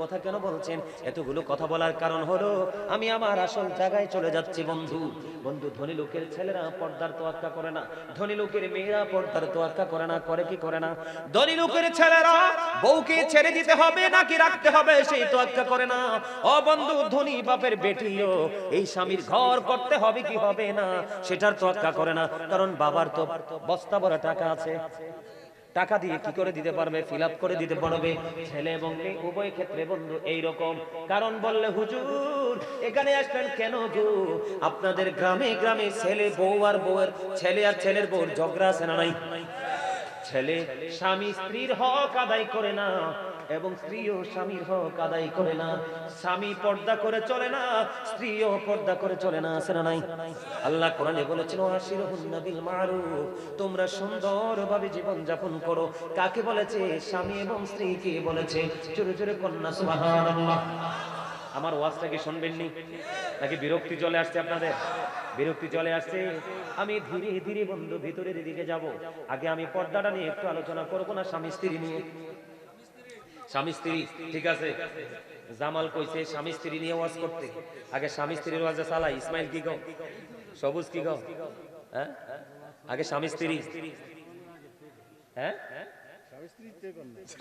কথা কেন বলছেন? এতগুলো কথা বলার কারণ হলো আমি আমার আসল জায়গায় চলে যাচ্ছি বন্ধু। বন্ধু, ধনী লোকের ছেলেরা পর্দার তোয়াক্কা করে না, ধনী লোকের মেয়েরা পর্দার তোয়াক্কা করে না। করে কি করে না? ধনী লোকের ছেলেরা বউকে ছেড়ে দিতে হবে নাকি রাখতে হবে সেই তোয়াক্কা করে না। ও বন্ধু, ধনী বাপের বেটিও এই স্বামীর ঘর করতে হবে কি হবে না সেটার তোয়াক্কা করে না। কারণ বাবার তো বস্তা ভরা টাকা আছে, টাকা দিয়ে কি করে দিতে পারবে? ফিল আপ করে দিতে পারবে। ছেলে এবং মেয়ে উভয় ক্ষেত্রে বন্ধু এইরকম। কারণ বললে হুজুর এখানে আসবেন কেন গো? আপনাদের গ্রামে গ্রামে ছেলে বউ আর বউয়ের ছেলে আর ছেলের বউর ঝগড়া আছে না নাই? ছেলে স্বামী স্ত্রীর হক আদায় করে না এবং স্ত্রীও স্বামীর হক আদায় করে না। স্বামী পর্দা করে চলে না, স্ত্রীও পর্দা করে চলে না, আছে না নাই? আল্লাহ কোরআনে বলেছেন ওয়াশিরুহুন্না বিল মারুফ, তোমরা সুন্দরভাবে জীবন যাপন করো। কাকে বলেছে? স্বামী এবং স্ত্রীকে বলেছে। জোরে জোরে কন্যা সুবহানাল্লাহ। আমার ওয়াজটা কি শুনবেন নি নাকি বিরক্তি চলে আসছে আপনাদের? বিরক্তি চলে আসছে। আমি ধীরে ধীরে বন্ধু ভিতরের দিকে যাব। আগে আমি পর্দাটা নিয়ে একটু আলোচনা করব না স্বামী স্ত্রী নিয়ে? স্বামী স্ত্রী ঠিক আছে, জামাল কইছে স্বামী স্ত্রী নিয়ে ওয়াজ করতে। আগে স্বামী স্ত্রীর ওয়াজে চালাই। ইসমাইল কি কও? সবুজ কি কও? হ্যাঁ, আগে স্বামী স্ত্রী। হ্যাঁ,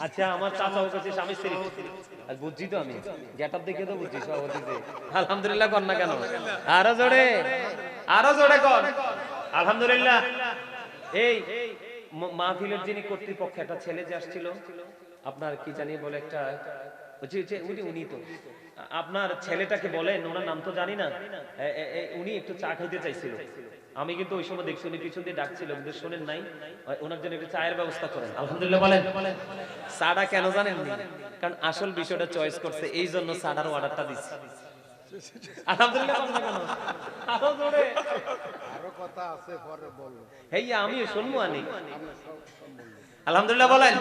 আচ্ছা, আমার চাচাও কাছে স্বামী স্ত্রী। আর বুঝছি তো আমি, গেটআপ দেখে তো বুঝছি সভাপতিতে। আলহামদুলিল্লাহ কর না কেন? আরো জোরে, আরো জোরে কর আলহামদুলিল্লাহ। এই মাহফিলের যিনি কর্তৃপক্ষ, একটা ছেলে যে আসছিল, আপনার কি জানি বলে একটা, উনি তো আপনার ছেলেটাকে বলেন, ওনার নাম তো জানি না, উনি একটু চা খাইতে চাইছিল। আমি কিন্তু ওই সময় দেখছি উনি পিছন দিয়ে ডাকছিল, কিন্তু শোনেন নাই। ওনার জন্য একটু চায়ের ব্যবস্থা করেন আলহামদুলিল্লাহ বলেন। চাটা কেন জানেন? কারণ আসল বিষয়টা চয়েস করছে, এই জন্য চাটার অর্ডারটা দিচ্ছে। আলহামদুলিল্লাহ বলেন কেন? আরো জোরে। আরো কথা আছে পরে বলবো। হেইয়া আমিও শুনবো আনি। আলহামদুলিল্লাহ বলেন।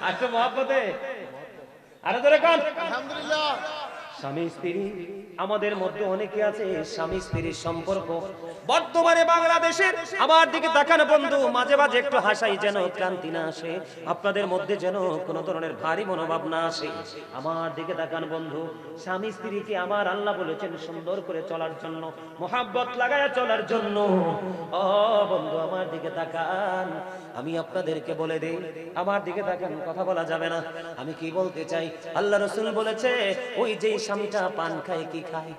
আজকে মহব্বতে আরো জোরে কোন আলহামদুলিল্লাহ। স্বামী স্ত্রী আমাদের মধ্যে অনেকে আছে স্বামী স্ত্রীর সম্পর্ক বর্তমানে বাংলাদেশের, আমার দিকে তাকান বন্ধু, মাঝে মাঝে একটু হাসাই যেন ক্লান্তি না আসে, আপনাদের মধ্যে যেন কোনো ধরনের ভারী মনোভাব না আসে। আমার দিকে তাকান বন্ধু, স্বামী স্ত্রীকে আমার আল্লাহ বলেছেন সুন্দর করে চলার জন্য, মোহাব্বত লাগায়া চলার জন্য। ও বন্ধু আমার দিকে তাকান, আমি আপনাদেরকে বলে দেই, আমার দিকে তাকান, কথা বলা যাবে না। আমি কি বলতে চাই, আল্লাহ রাসূল বলেছে ওই যে স্বামীটা পান খায় কি খায়?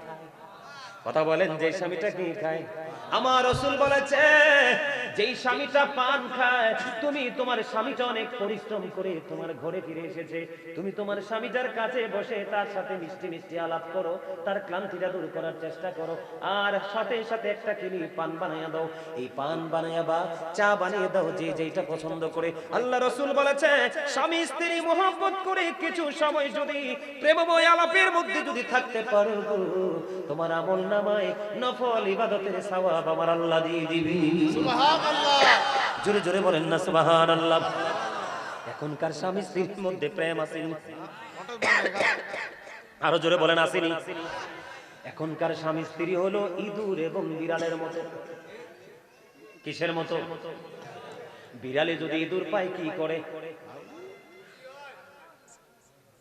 কথা বলেন, যে স্বামীটা কি খায়? আমার রাসূল বলেছে যেই স্বামীটা পান খায়, তুমি তোমার স্বামীটা অনেক পরিশ্রম করে তোমার ঘরে ফিরে এসেছে, তুমি তোমার স্বামীটার কাছে বসে তার সাথে মিষ্টি মিষ্টি আলাপ করো, তার ক্লান্তিটা দূর করার চেষ্টা করো, আর সাথে সাথে একটা কিনি পান বানাইয়া দাও। এই পান বানাইয়া বা চা বানিয়ে দাও, যে যেটা পছন্দ করে। আল্লাহ রাসূল বলেছে স্বামী স্ত্রী মহব্বত করে কিছু সময় যদি প্রেমময় আলাপের মধ্যে যদি থাকতে পারো, তোমার আমল নামায় নফল ইবাদতের সওয়াব আমার আল্লাহ দিয়ে দিবে। সুবহানাল্লাহ। জোরে জোরে বলেন না সুবহানাল্লাহ। এখনকার স্বামী স্ত্রীর মধ্যে প্রেম আসেনি? আরো জোরে বলেন আসেনি? এখনকার স্বামী স্ত্রী হলো ইঁদুর এবং বিড়ালের মতো। কিসের মতো? বিড়ালে যদি ইঁদুর পায় কি করে?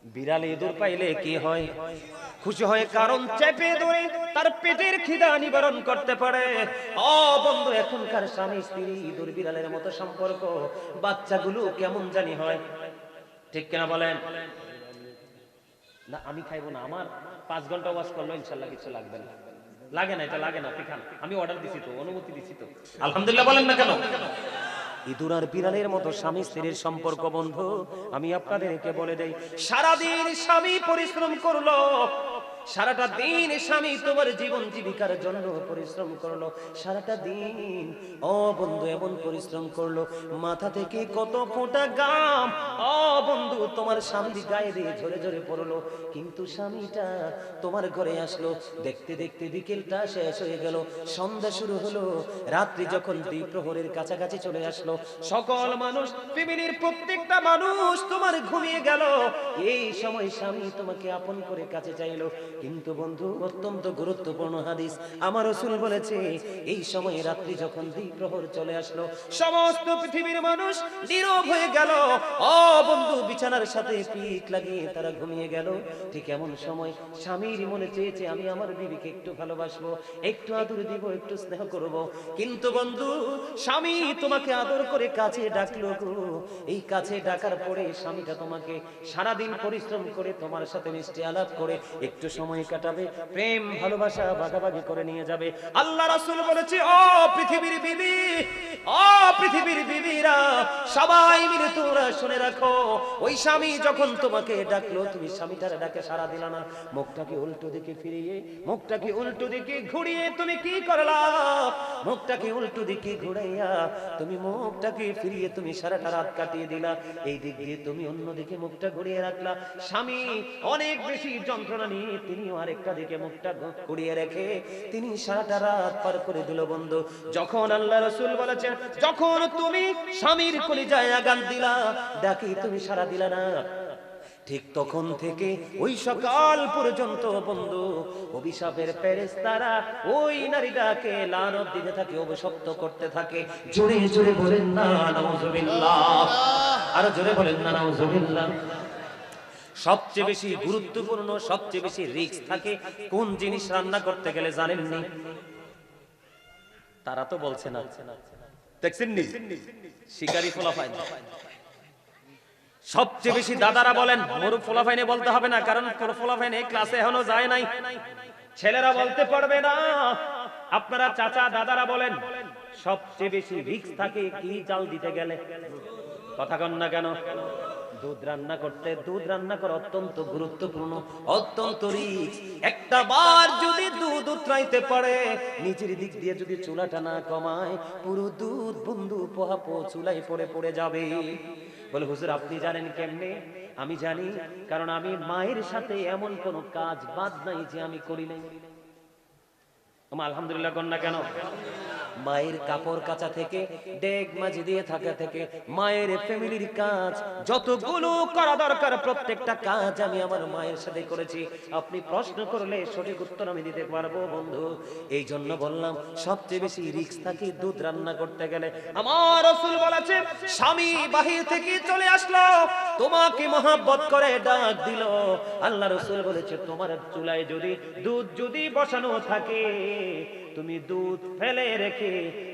বিড়ালে ইঁদুর পাইলে কি হয়? খুশি হয়, কারণ চেপে ধরে তার পেটের খিদা নিবারণ করতে পারে। ও বন্ধু, এখনকার স্বামী স্ত্রী ইঁদুর বিড়ালের মতো সম্পর্ক, বাচ্চাগুলো কেমন জানি হয়, ঠিক কিনা বলেন? না আমি খাইবো না, আমার 5 ঘন্টা ওয়াজ করলো ইনশাআল্লাহ কিছু লাগবে না। লাগে না, এটা লাগে না, আপনি খান, আমি অর্ডার দিছি তো, অনুমতি দিছি তো। আলহামদুলিল্লাহ বলেন না কেন? ইঁদুর আর বিড়ালের মতো স্বামী স্ত্রীর সম্পর্ক বন্ধু। আমি আপনাদেরকে বলে দেই, সারাদিন স্বামী পরিশ্রম করলো, সারাটা দিন স্বামী তোমার জীবন জীবিকার জন্য পরিশ্রম করলো, সারাটা দিন ও বন্ধু এমন পরিশ্রম করলো, মাথা থেকে কত ফোঁটা ঘাম ও বন্ধু তোমার স্বামী গায়ে দিয়ে ঝরে ঝরে পড়লো, কিন্তু স্বামীটা তোমার ঘরে আসলো, দেখতে দেখতে বিকেলটা শেষ হয়ে গেল, সন্ধ্যা শুরু হলো, রাত্রি যখন দ্বিপ্রহরের কাছাকাছি চলে আসলো, সকল মানুষ, ফ্যামিলির প্রত্যেকটা মানুষ তোমার ঘুমিয়ে গেল, এই সময় স্বামী তোমাকে আপন করে কাছে চাইলো, কিন্তু বন্ধু অত্যন্ত গুরুত্বপূর্ণ হাদিস, আমার রাসূল বলেছে এই সময় রাত্রি যখন দ্বিপ্রহর চলে আসলো, সমস্ত পৃথিবীর মানুষ নীরব হয়ে গেল। ও বন্ধু, বিছানার সাথে পিঠ লাগিয়ে তারা ঘুমিয়ে গেল। ঠিক এমন সময় স্বামীর মনে চেয়েছে আমি আমার বিবিকে একটু ভালোবাসবো, একটু আদর দিব, একটু স্নেহ করব। কিন্তু বন্ধু, স্বামী তোমাকে আদর করে কাছে ডাকলো গো, এই কাছে ডাকার পরে স্বামীটা তোমাকে সারাদিন পরিশ্রম করে তোমার সাথে মিষ্টি আলাপ করে একটু সময় কাটাবে, প্রেম ভালোবাসা ভাগাভাগি করে নিয়ে যাবে। আল্লাহ রাসূল বলেছে, ও পৃথিবীর বিবি, ও পৃথিবীর বিবিরা, সবাই মিলে তোমরা শুনে রাখো, ওই স্বামী যখন তোমাকে ডাকলো তুমি স্বামীটার ডাকে সাড়া দিলা না, মুখটাকে উল্টো দিকে ফিরিয়ে, মুখটাকে উল্টো দিকে ঘুরিয়ে তুমি কি করলা? মুখটাকে উল্টো দিকে ঘুরাইয়া তুমি মুখটাকে ফিরিয়ে তুমি সারাটা রাত কাটিয়ে দিলা। এই দিক দিয়ে তুমি অন্যদিকে মুখটা ঘুরিয়ে রাখলা। স্বামী অনেক বেশি যন্ত্রণা নিয়ে তিনিও আরেকটা দিকে মুখটা ঘুরিয়ে রেখে তিনি সারাটা রাত পার করে দিল। বন্ধু, যখন আল্লাহ রাসূল বলেছেন, যখন তুমি স্বামীর কলিজায় আঘাত দিলা, ডাকি তুমি সাড়া দিলা না, ঠিক তখন থেকে ওই সকাল পর্যন্ত বন্ধু অভিশাপের ফেরেশতারা ওই নারীটাকে লানত দিতে থাকে, অভিশপ্ত করতে থাকে। জোরে জোরে বলেন না নাউজুবিল্লাহ, আরো জোরে বলেন না নাউজুবিল্লাহ। সবচেয়ে বেশি গুরুত্বপূর্ণ, সবচেয়ে বেশি রিস্ক থাকে কোন জিনিস রান্না করতে গেলে জানেননি? তারা তো বলছে না, দেখছেন নি শিকারি ফলাফাইন। সবচেয়ে বেশি দাদারা বলেন, মরু ফলাফাইনে বলতে হবে না, কারণ ফলাফাইনে ক্লাসে এখনো যায় নাই, ছেলেরা বলতে পারবে না। আপনারা চাচা দাদারা বলেন, সবচেয়ে বেশি রিস্ক থাকে কি চাল দিতে গেলে? কথা কন না কেন? দুধ রান্না করতে, দুধ রান্না করা অত্যন্ত গুরুত্বপূর্ণ, অত্যন্ত রিস্ক। একটা বার যদি দুধ উতরাইতে পারে, নিচের দিক দিয়ে যদি চুলাটা না কমায়, পুরো দুধ বন্ধু পোহাপো চুলায় পড়ে পড়ে যাবে। বলে হুজুর আপনি জানেন কেমনে? আমি জানি, কারণ আমি মায়ের সাথে এমন কোন কাজ বাদ নাই যে আমি করি নাই। আলহামদুলিল্লাহ কন্যা কেন? মায়ের কাপড় কাচা থেকে, ডেক মাঝি দিয়ে থাকা থেকে, মায়ের ফ্যামিলির কাজ যতগুলো করা দরকার প্রত্যেকটা কাজ আমি আমার মায়ের সাথে করেছি। আপনি প্রশ্ন করলে সঠিক উত্তর আমি দিতে পারবো বন্ধু। এই জন্য বললাম সবচেয়ে বেশি রিস্ক থাকে দুধ রান্না করতে গেলে। আমার রাসূল বলেছে, স্বামী বাহির থেকে চলে আসলো, তোমাকে মহব্বত করে ডাক দিল, আল্লাহ রাসূল বলেছে তোমার চুলায় যদি দুধ যদি বসানো থাকে, তুমি দুধ ফেলে রেখে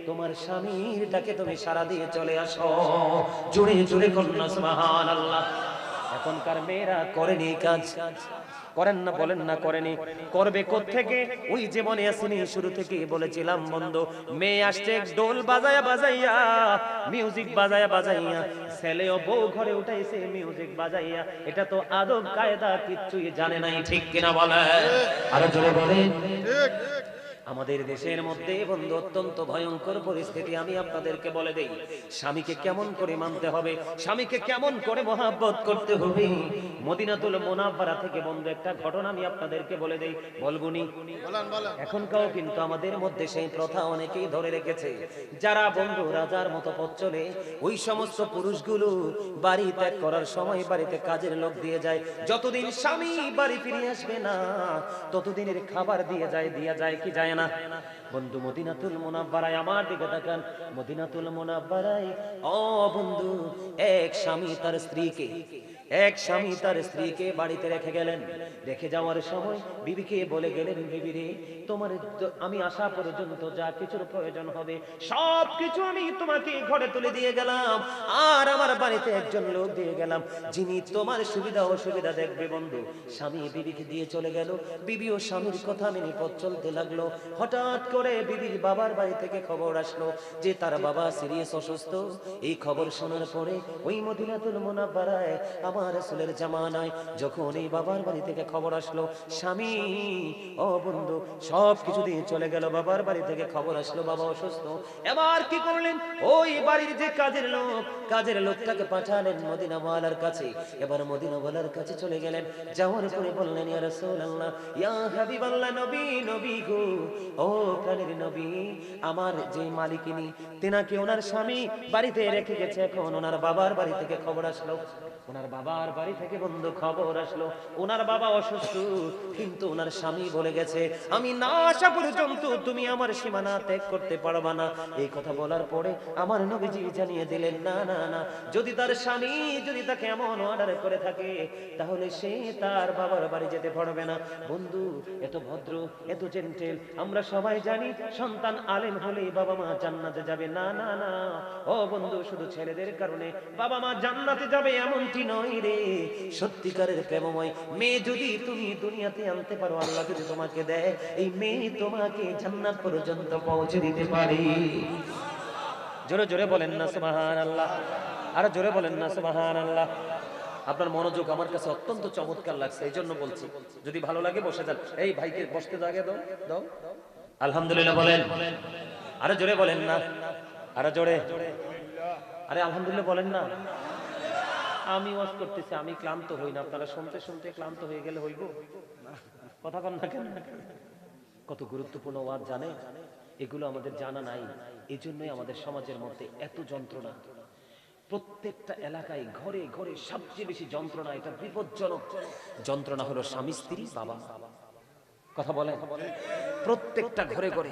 তোমার স্বামীর ডাকে তুমি সাড়া দিয়ে চলে আসো। জোরে জোরে কন্যা সুবহানাল্লাহ। এখনকার মেয়েরা করেনি কাজ, করেন না, বলেন না করেনি, করবে কোত্থেকে? ওই যে মনে আসেনি শুরু থেকে বলেছিলাম বন্ধু, মেয়ে আসছে ডোল বাজায়া বাজাইয়া, মিউজিক বাজায়া বাজাইয়া, ছেলেও বউ ঘরে উঠাইছে মিউজিক বাজাইয়া। এটা তো আদব কায়দা কিচ্ছুই জানে নাই, ঠিক কিনা বলে? আরো জোরে বলেন। আমাদের দেশের মধ্যে বন্ধু অত্যন্ত ভয়ঙ্কর পরিস্থিতি। আমি আপনাদেরকে বলে দেই, স্বামীকে কেমন করে মানতে হবে, স্বামীকে কেমন করে মহব্বত করতে হবে। মদিনাতুল মুনাওয়ারা থেকে বন্ধু একটা ঘটনা আমি আপনাদেরকে বলে দেই, বলবুনি? এখনকাও কিন্তু আমাদের মধ্যে সেই প্রথা অনেকেই ধরে রেখেছে, যারা বন্ধু রাজার মতো পথ চলে, ওই সমস্ত পুরুষগুলো বাড়ি ত্যাগ করার সময় বাড়িতে কাজের লোক দিয়ে যায়। যতদিন স্বামী বাড়ি ফিরে আসবে না ততদিনের খাবার দিয়ে যায় কি যায় না? বন্ধু মদিনাতুল মুনাওয়ারায়, আমার দিকে তাকান, মদিনাতুল মুনাওয়ারায় ও বন্ধু এক স্বামী তার স্ত্রীকে বাড়িতে রেখে গেলেন। রেখে যাওয়ার সময় বিবিকে বলে গেলেন, বিবি রে, তোমার আমি আসা পর্যন্ত যা কিছুর প্রয়োজন হবে সব কিছু আমি তোমাকে ঘরে তুলে দিয়ে গেলাম, আর আমার বাড়িতে একজন লোক দিয়ে গেলাম যিনি তোমার সুবিধা অসুবিধা দেখবে। বন্ধু স্বামী বিবিকে দিয়ে চলে গেল, বিবিও স্বামীর কথা মেনে পথ চলতে লাগলো। হঠাৎ করে বিবির বাবার বাড়ি থেকে খবর আসলো যে তার বাবা সিরিয়াস অসুস্থ। এই খবর শোনার পরে ওই মদিনাতুল মুনাওয়ারায় আমার রাসূলের জামানায় যখন এই বাবার বাড়ি থেকে খবর আসলো স্বামী ও বন্ধু সব কিছু দিয়ে চলে গেল, বাবার বাড়ি থেকে খবর আসলো বাবা অসুস্থ। এবার কি করলেন? ওই বাড়ির যে কাজের লোকটাকে পাঠালেন মদিনাওয়ালার কাছে। এবার মদিনাওয়ালার কাছে চলে গেলেন, যাওয়ার পরে বললেন, ইয়া রাসূলুল্লাহ, ইয়া হাবিবাল্লাহ, নবী গো, ও প্রাণের নবী, আমার যে মালিকিনী তেনাকে ওনার স্বামী বাড়িতে রেখে গেছে, এখন ওনার বাবার বাড়ি থেকে খবর আসলো ওনার বাবার বাড়ি থেকে বন্ধু খবর আসলো ওনার বাবা অসুস্থ, কিন্তু ওনার স্বামী বলে গেছে আমি না আসা পর্যন্ত তুমি আমার সীমানা ত্যাগ করতে পারবা না। এই কথা বলার পরে আমার নবীজি জানিয়ে দিলেন না না না, যদি তার স্বামী যদি তাকে এমন অর্ডার করে থাকে তাহলে সে তার বাবার বাড়ি যেতে পারবে না। বন্ধু এত ভদ্র এত জেন্টেল, আমরা সবাই জানি সন্তান আলেম হলেই বাবা মা জান্নাতে যাবে, না না না। ও বন্ধু শুধু ছেলেদের কারণে বাবা মা জান্নাতে যাবে এমনটি নয় রে। সত্যিকারের প্রেমময় মেয়ে যদি তুমি দুনিয়াতে আনতে পারো, আল্লাহ যদি তোমাকে দেয়, এই মেয়ে তোমাকে জান্নাত পর্যন্ত পৌঁছে দিতে পারে। জোরে জোরে বলেন না সুবহানাল্লাহ, আর জোরে বলেন না সুবহানাল্লাহ। আপনার মনোযোগ আমার কাছে অত্যন্ত চমৎকার লাগছে, এই জন্য বলছি। যদি ভালো লাগে বসে যান। এই ভাইকে বসতে জায়গা দাও দাও। আলহামদুলিল্লাহ বলেন, আরো জোরে বলেন না, আরো জোরে। আরে আলহামদুলিল্লাহ বলেন না। আমি ওয়াজ করতেছি, আমি ক্লান্ত হই না, আপনারা শুনতে শুনতে ক্লান্ত হয়ে গেলে হইব? কথা কন না কেন? কত গুরুত্বপূর্ণ ওয়াজ জানে, এগুলো আমাদের জানা নাই। এই জন্যই আমাদের সমাজের মধ্যে এত যন্ত্রণা। প্রত্যেকটা এলাকায় ঘরে ঘরে সবচেয়ে বেশি যন্ত্রণা, এটা বিপজ্জনক যন্ত্রণা হলো স্বামী স্ত্রী বাবা। কথা বলে প্রত্যেকটা ঘরে ঘরে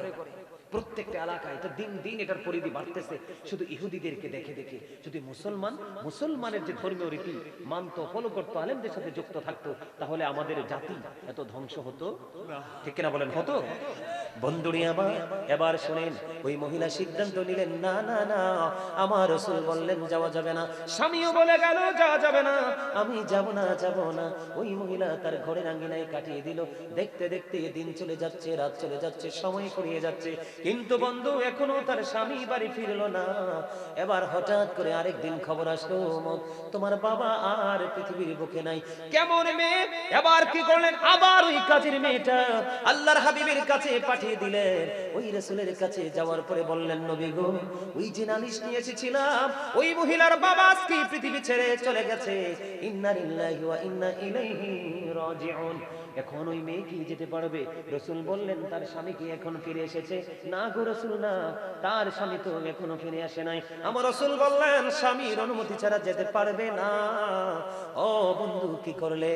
প্রত্যেকটা এলাকায় এটা দিন দিন এটার পরিধি বাড়তেছে। শুধু ইহুদিদেরকে দেখে দেখে যদি মুসলমানের যে ধর্মীয় রীতি মানতো, ফলো করতো, আলেমদের সাথে যুক্ত থাকতো, তাহলে আমাদের জাতি এত ধ্বংস হতো? ঠিক কিনা বলেন, হতো? বন্ধুরি আমার এবার শুনেন, ওই মহিলা সিদ্ধান্ত নিলেন না না না, আমার রাসূল বললেন যাওয়া যাবে না, স্বামীও বলে গেল যাওয়া যাবে না, আমি যাব না যাব না। ওই মহিলা তার ঘরের আঙ্গিনায় কাটিয়ে দিল। দেখতে দেখতে দিন চলে যাচ্ছে, রাত চলে যাচ্ছে, সময় ফুরিয়ে যাচ্ছে, কিন্তু বন্ধু এখনো তার স্বামী বাড়ি ফিরলো না। এবার হঠাৎ করে আরেকদিন খবর আসলো তোমার বাবা আর পৃথিবীর বুকে নাই। কেমন মেয়ে! এবার কি করলেন? আবার ওই কাজের মেয়েটা আল্লাহর হাবিবের কাছে পাঠিয়ে দিলেন। ওই রাসূলের কাছে যাওয়ার পরে বললেন নবী গো, ওই যে নালিশ নিয়ে এসেছিলাম, ওই মহিলার বাবা আজকে পৃথিবী ছেড়ে চলে গেছে। ইন্না লিল্লাহি ওয়া ইন্না ইলাইহি রাজিউন। এখন ওই মেয়ে কি যেতে পারবে? রাসূল বললেন তার স্বামী কি এখন ফিরে এসেছে? না গো রাসূল না, তার স্বামী তো এখনো ফিরে আসে নাই। আমার রাসূল বললেন স্বামীর অনুমতি ছাড়া যেতে পারবে না। ও বন্ধু কি করলে?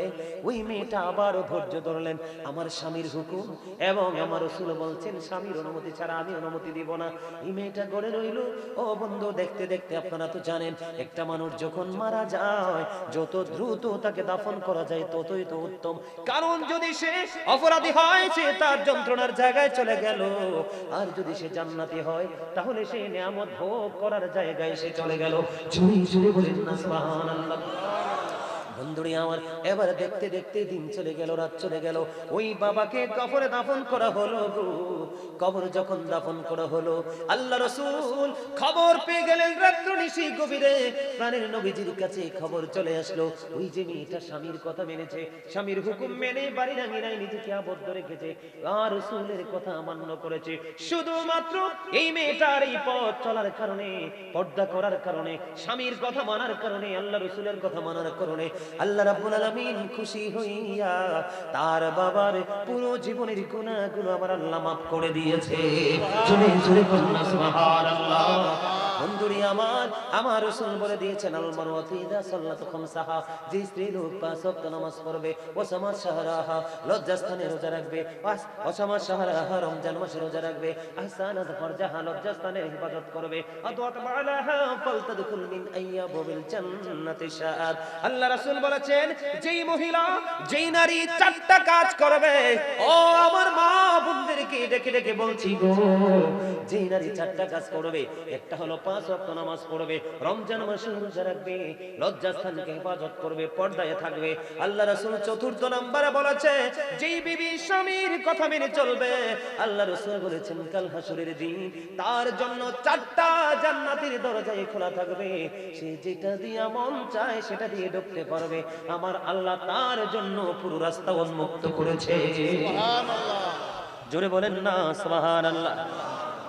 ওই মেয়েটা আবারও ধৈর্য ধরলেন, আমার স্বামীর হুকুম এবং আমার রাসূল বলছেন স্বামীর অনুমতি ছাড়া আমি অনুমতি দিব না। এই মেয়েটা গড়ে রইল। ও বন্ধু দেখতে দেখতে আপনারা তো জানেন, একটা মানুষ যখন মারা যায় যত দ্রুত তাকে দাফন করা যায় ততই তো উত্তম। কারণ যদি সে অপরাধী হয় সে তার যন্ত্রণার জায়গায় চলে গেল, আর যদি সে জান্নাতি হয় তাহলে সে নিয়ামত ভোগ করার জায়গায় সে চলে গেল। জুড়ে জুড়ে বলেন না সুবহানাল্লাহ। বন্ধুরি আমার এবার দেখতে দেখতে দিন চলে গেল, রাত চলে গেল। ওই বাবাকে কবরে দাফন করা হলো গো। কবর যখন দাফন করা হলো, আল্লাহ রাসূল খবর পেয়ে গেলেন রাত্র নিশি গভীরে। প্রাণের নবীজির কাছে খবর চলে আসলো, ওই যে মেয়েটা স্বামীর কথা মেনেছে, স্বামীর হুকুম মেনে বাড়ির আঙিনায় নিজেকে আবদ্ধ রেখেছে, আর রাসূলের কথা মান্য করেছে। শুধুমাত্র এই মেয়েটার এই পথ চলার কারণে, পর্দা করার কারণে, স্বামীর কথা মানার কারণে, আল্লাহ রাসূলের কথা মানার কারণে আল্লাহ রাব্বুল আলামিন খুশি হইয়া তার বাবার পুরো জীবনের গুনাহগুলো আমার আল্লাহ maaf করে দিয়েছে। জোরে জোরে বলুন সুবহানাল্লাহ। বন্ধুরি আমার রাসূল বলে দিয়েছেন আল মারওয়াতু ইযা সাল্লাতু খামসাহা, যে স্ত্রী লোক 5 ওয়াক্ত নামাজ পড়বে, ওয়াসামা শাহরাহা, লজ্জাস্থানে রোজা রাখবে, ওয়াসামা শাহরাহা, রমজান মাসে রোজা রাখবে, আহসানাত ফারজাহা, লজ্জাস্থানের হেফাজত করবে, আতওয়াত বালাহা ফালতাদখুল মিন আইয়াবিল জান্নাতি শাআত। আল্লাহ রাসূল বলেছেন যেই মহিলা যেই নারী 4টা কাজ করবে, ও আমার মা বোনদেরকে ডেকে ডেকে বলছি গো, যেই নারী 4টা কাজ করবে, একটা হলো 5 ওয়াক্ত নামাজ পড়বে, রমজান মাসে রোজা রাখবে, লজ্জাস্থানকে হেফাজত করবে, পর্দায় থাকবে। আল্লাহ রাসূল 4র্থ নম্বরে বলেছে যেই বিবি স্বামীর কথা মেনে চলবে, আল্লাহ রাসূল বলেছেন কাল হাসরের দিন তার জন্য 4টা জান্নাতের দরজায় খোলা থাকবে, সে যেটা দিয়ে মন চায় সেটা দিয়ে ঢুকতে পারবে। আমার আল্লাহ তার জন্য পুরো রাস্তা উন্মুক্ত করেছে। সুবহানাল্লাহ। জোরে বলেন না সুবহানাল্লাহ।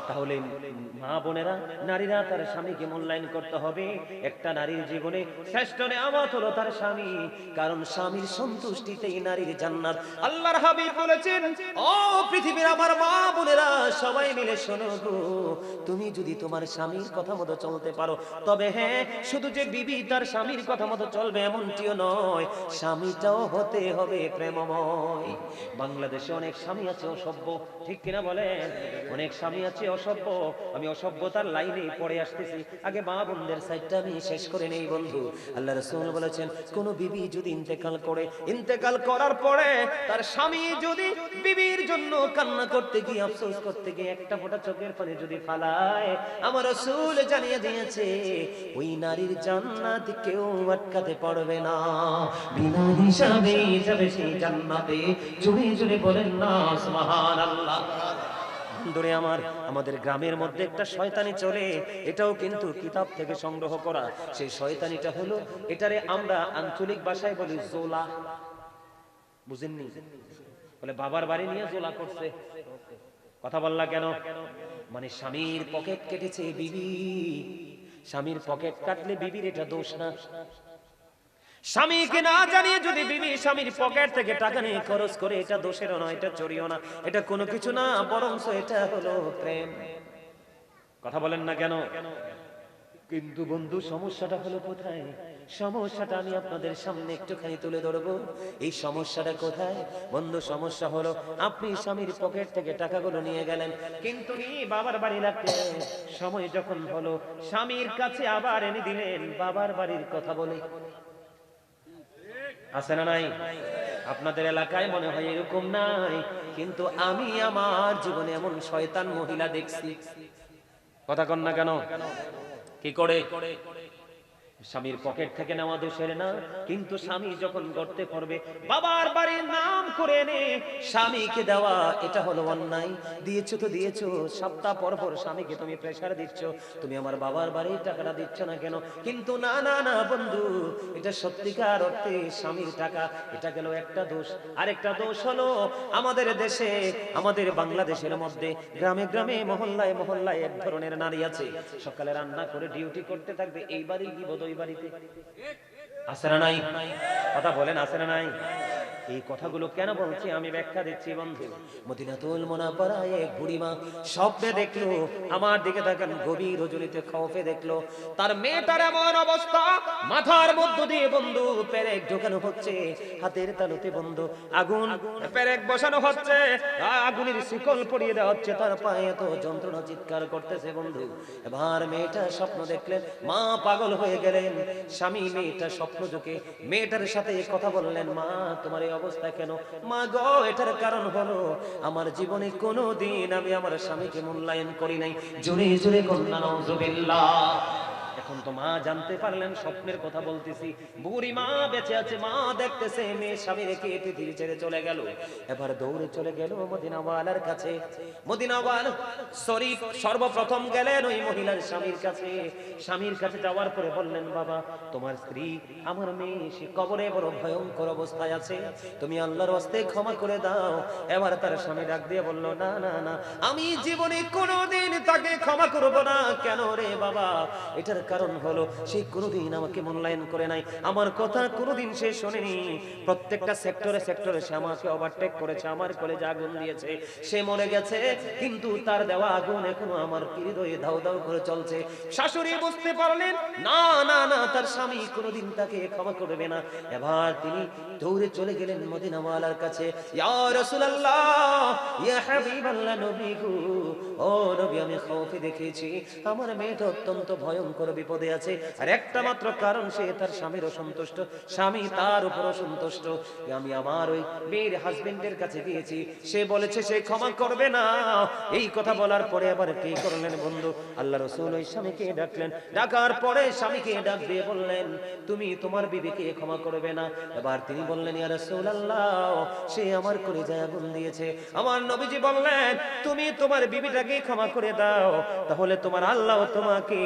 তাহলে মা বোনেরা, নারীরা তার স্বামীকে মূল্যায়ন করতে হবে। একটা নারীর জীবনে শ্রেষ্ঠ নেয়ামত হলো তার স্বামী, কারণ স্বামীর সন্তুষ্টিতেই নারীর জান্নাত। আল্লাহর হাবিব বলেছেন, ও পৃথিবীর আমার মা বোনেরা, সবাই মিলে শোনো গো, তুমি যদি তোমার স্বামীর কথা মতো চলতে পারো, তবে হ্যাঁ, শুধু যে বিবি তার স্বামীর কথা মতো চলবে এমনটিও নয়, স্বামীটাও হতে হবে প্রেমময়। বাংলাদেশে অনেক স্বামী আছে অসভ্য, ঠিক কিনা বলেন? অনেক স্বামী আছে অসভ্য। আমি অসভ্যতার লাইনে পড়ে আসতেছি, আগে মা বোনদের সাইডটা আমি শেষ করে নেই বন্ধু। আল্লাহ রাসূল বলেছেন, কোন বিবি যদি ইন্তেকাল করে, ইন্তেকাল করার পরে তার স্বামী যদি বিবির জন্য কান্না করতে গিয়ে, আফসোস করতে গিয়ে একটা ফোঁটা চোখের পানি যদি ফালায়, আমার রাসূল জানিয়ে দিয়েছে ওই নারীর জান্নাত কেউ আটকাতে পারবে না, বিনা হিসাবে যাবে সেই জান্নাতে। জুড়ে জুড়ে বলেন না সুবহানাল্লাহ। বন্ধুরে আমার, আমাদের গ্রামের মধ্যে একটা শয়তানি চলে, এটাও কিন্তু কিতাব থেকে সংগ্রহ করা। সেই শয়তানিটা হলো, এটারে আমরা আঞ্চলিক ভাষায় বলি জোলা। বুঝেননি? বলে বাবার বাড়ি নিয়ে জোলা করছে। কথা বললা কেন? মানে স্বামীর পকেট কেটেছে বিবি। স্বামীর পকেট কাটলে বিবির এটা দোষ না। স্বামীকে না জানিয়ে যদি বিবি স্বামীর পকেট থেকে টাকা নিয়ে খরচ করে, এটা দোষেরও নয়, এটা চোরিও না, এটা কোনো কিছু না, বরং এটা হলো প্রেম। কথা বলেন না কেন? কিন্তু বন্ধু, সমস্যাটা হলো কোথায়? সমস্যাটা আমি আপনাদের সামনে একটুখানি তুলে ধরবো। এই সমস্যাটা কোথায় বন্ধু? সমস্যা হলো, আপনি স্বামীর পকেট থেকে টাকাগুলো নিয়ে গেলেন, কিন্তু বাবার বাড়ি লাগতে সময় যখন হলো, স্বামীর কাছে আবার এনে দিলেন বাবার বাড়ির কথা বলে। আছে না নাই? আপনাদের এলাকায় মনে হয় এরকম নাই, কিন্তু আমি আমার জীবনে এমন শয়তান মহিলা দেখছি। কথা কন না কেন? কি করে? স্বামীর পকেট থেকে নেওয়া দোষের না, কিন্তু স্বামী যখন গর্তে পড়বে, বাবার বাড়ির নাম করে এনে স্বামীকে দেওয়া, এটা হলো অন্যায়। দিয়েছো তো দিয়েছো, সপ্তাহ পর পর স্বামীকে তুমি প্রেসার দিচ্ছ, তুমি আমার বাবার বাড়ির টাকাটা দিচ্ছ না কেন? কিন্তু না না না বন্ধু, এটা সত্যিকার অর্থে স্বামীর টাকা। এটা গেল একটা দোষ। আরেকটা দোষ হলো, আমাদের দেশে, আমাদের বাংলাদেশের মধ্যে গ্রামে গ্রামে, মহল্লায় মহল্লায় এক ধরনের নারী আছে, সকালে রান্না করে ডিউটি করতে থাকবে, এই বাড়ি গিবদ ওই বাড়িতে। আছে না নাই? কথা বলেন, আছে না নাই? এই কথাগুলো কেন বলছি আমি ব্যাখ্যা দিচ্ছি বন্ধু। মদিনাতুল মুনাওয়ারায় এক বুড়িমা স্বপ্নে দেখলো, আমার দিকে তাকান, গভীর রজনীতে খৌফে দেখলো তার মেয়েটার এমন অবস্থা, মাথার মধ্য দিয়ে বন্ধু পেরেক ঢোকানো হচ্ছে, হাতের তালুতে বন্ধু আগুন পেরেক বসানো হচ্ছে, আগুনের শিকল পরিয়ে দেওয়া হচ্ছে, তার পায়ে এত যন্ত্রণা, চিৎকার করতেছে বন্ধু। এবার মেয়েটা স্বপ্ন দেখলেন, মা পাগল হয়ে গেলেন। স্বামী মেয়েটা স্বপ্ন যোগে মেয়েটার সাথে কথা বললেন, মা তোমার এই অবস্থা কেন? মা গো, এটার কারণ হলো, আমার জীবনে কোনোদিন আমি আমার স্বামীকে মূল্যায়ন করি নাই। জোরে জোরে কন্যা নাউজুবিল্লাহ। এখন তো মা জানতে পারলেন স্বপ্নের কথা বলতেছি, বুড়ি মা বেঁচে আছে, মা দেখতেছে মেয়ে স্বামী রেখে পৃথিবী ছেড়ে চলে গেল। এবার দৌড়ে চলে গেল মদিনাওয়ালার কাছে। মদিনাওয়ালা শরীফ সর্বপ্রথম গেলেন ওই মহিলার স্বামীর কাছে। স্বামীর কাছে যাওয়ার পরে বললেন, বাবা তোমার স্ত্রী, আমার মেয়ে, সে কবরে বড় ভয়ঙ্কর অবস্থায় আছে, তুমি আল্লাহর ওয়াস্তে ক্ষমা করে দাও। এবার তার স্বামী ডাক দিয়ে বলল, না না না, আমি জীবনে কোনোদিন তাকে ক্ষমা করব না। কেন রে বাবা? এটার কারণ হলো, সে কোনোদিন আমাকে মূল্যায়ন করে নাই, আমার কথা কোনোদিন সে শোনেনি। প্রত্যেকটা সেক্টরে সেক্টরে সে আমাকে ওভারটেক করেছে, আমার কলেজে আগুন দিয়েছে, সে মরে গেছে, কিন্তু তার দেওয়া আগুন এখনো আমার হৃদয়ে দাউ দাউ করে চলছে। শাশুড়ি বুঝতে পারলেন, না না না, তার স্বামী কোনোদিন তাকে ক্ষমা করবে না। এবার তিনি দৌড়ে চলে গেলেন মদিনাওয়ালার কাছে। ইয়া রাসূলুল্লাহ, ইয়া হাবিবাল্লাহ, নবী গো, ও নবী, আমি খৌফে দেখেছি আমার মেয়েটা অত্যন্ত ভয়ঙ্কর বিপদে আছে, আর একটা মাত্র কারণ, সে তার স্বামীর অসন্তুষ্ট, স্বামী তার উপর অসন্তুষ্ট। আমি আমার ওই মেয়ের হাজবেন্ডের কাছে গিয়েছি, সে বলেছে সে ক্ষমা করবে না। এই কথা বলার পরে আবার কি করলেন বন্ধু? আল্লাহ রাসূল ওই স্বামীকে ডাকলেন, ডাকার পরে স্বামীকে ডাক দিয়ে বললেন, তুমি তোমার বিবিকে ক্ষমা করবে না? এবার তিনি বললেন, ইয়া রাসূলুল্লাহ, সে আমার কলিজায় আগুন দিয়েছে। আমার নবীজি বললেন, তুমি তোমার বিবিটাকে ক্ষমা করে দাও, তাহলে তোমার আল্লাহ তোমাকে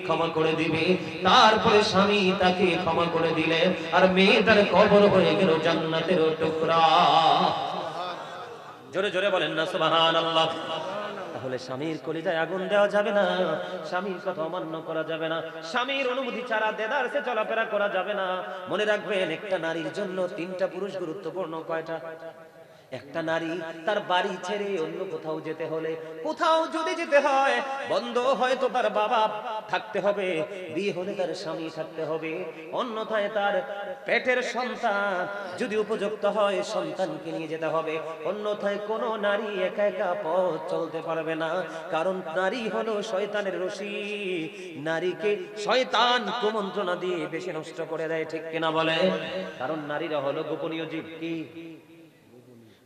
ক্ষমা করে দিবে। তারপরে স্বামী তাকে ক্ষমা করে দিলেন, আর মেয়েটার কবর হয়ে গেল জান্নাতের টুকরা। জোরে জোরে বলেন না সুবহানাল্লাহ। তাহলে স্বামীর কলিজায় আগুন দেওয়া যাবে না, স্বামীর কথা অমান্য করা যাবে না, স্বামীর অনুমতি ছাড়া দেদারসে চলাফেরা করা যাবে না। মনে রাখবেন, একটা নারীর জন্য 3টা পুরুষ গুরুত্বপূর্ণ। কয়টা? একটা নারী তার বাড়ি ছেড়ে অন্য কোথাও যেতে হলে, কোথাও যদি যেতে হয়, বন্ধ হয়তো তার বাবা থাকতে হবে, বিয়ে হলে তার স্বামী থাকতে হবে, অন্যথায় তার পেটের সন্তান যদি উপযুক্ত হয় সন্তানকে নিয়ে যেতে হবে, অন্যথায় কোনো নারী একা একা পথ চলতে পারবে না। কারণ নারী হলো শয়তানের রশি, নারীকে শয়তান কুমন্ত্রণা দিয়ে বেশি নষ্ট করে দেয়, ঠিক কিনা বলে? কারণ নারীরা হলো গোপনীয় জীব। কি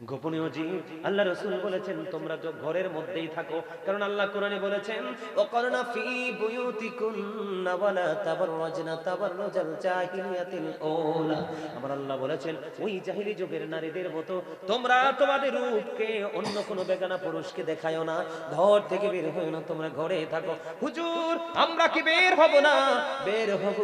গোপনীয় জীব? আল্লাহ রাসূল বলেছেন তোমরা তো ঘরের মধ্যেই থাকো, কারণ আল্লাহ কোরআনে বলেছেন ওয়াকারনা ফি বুয়ুতিকুন্না ওয়ালা তাবাররাজনা তাবাররুজাল জাহিলিয়াতিল আউলা। আমার আল্লাহ বলেছেন ওই জাহিলি যুগের নারীদের মতো তোমরা তোমাদের রূপকে অন্য কোনো বেগানা পুরুষকে দেখায়ও না, ঘর থেকে বের হয়ো না, তোমরা ঘরে থাকো। হুজুর আমরা কি বের হব না? বের হব,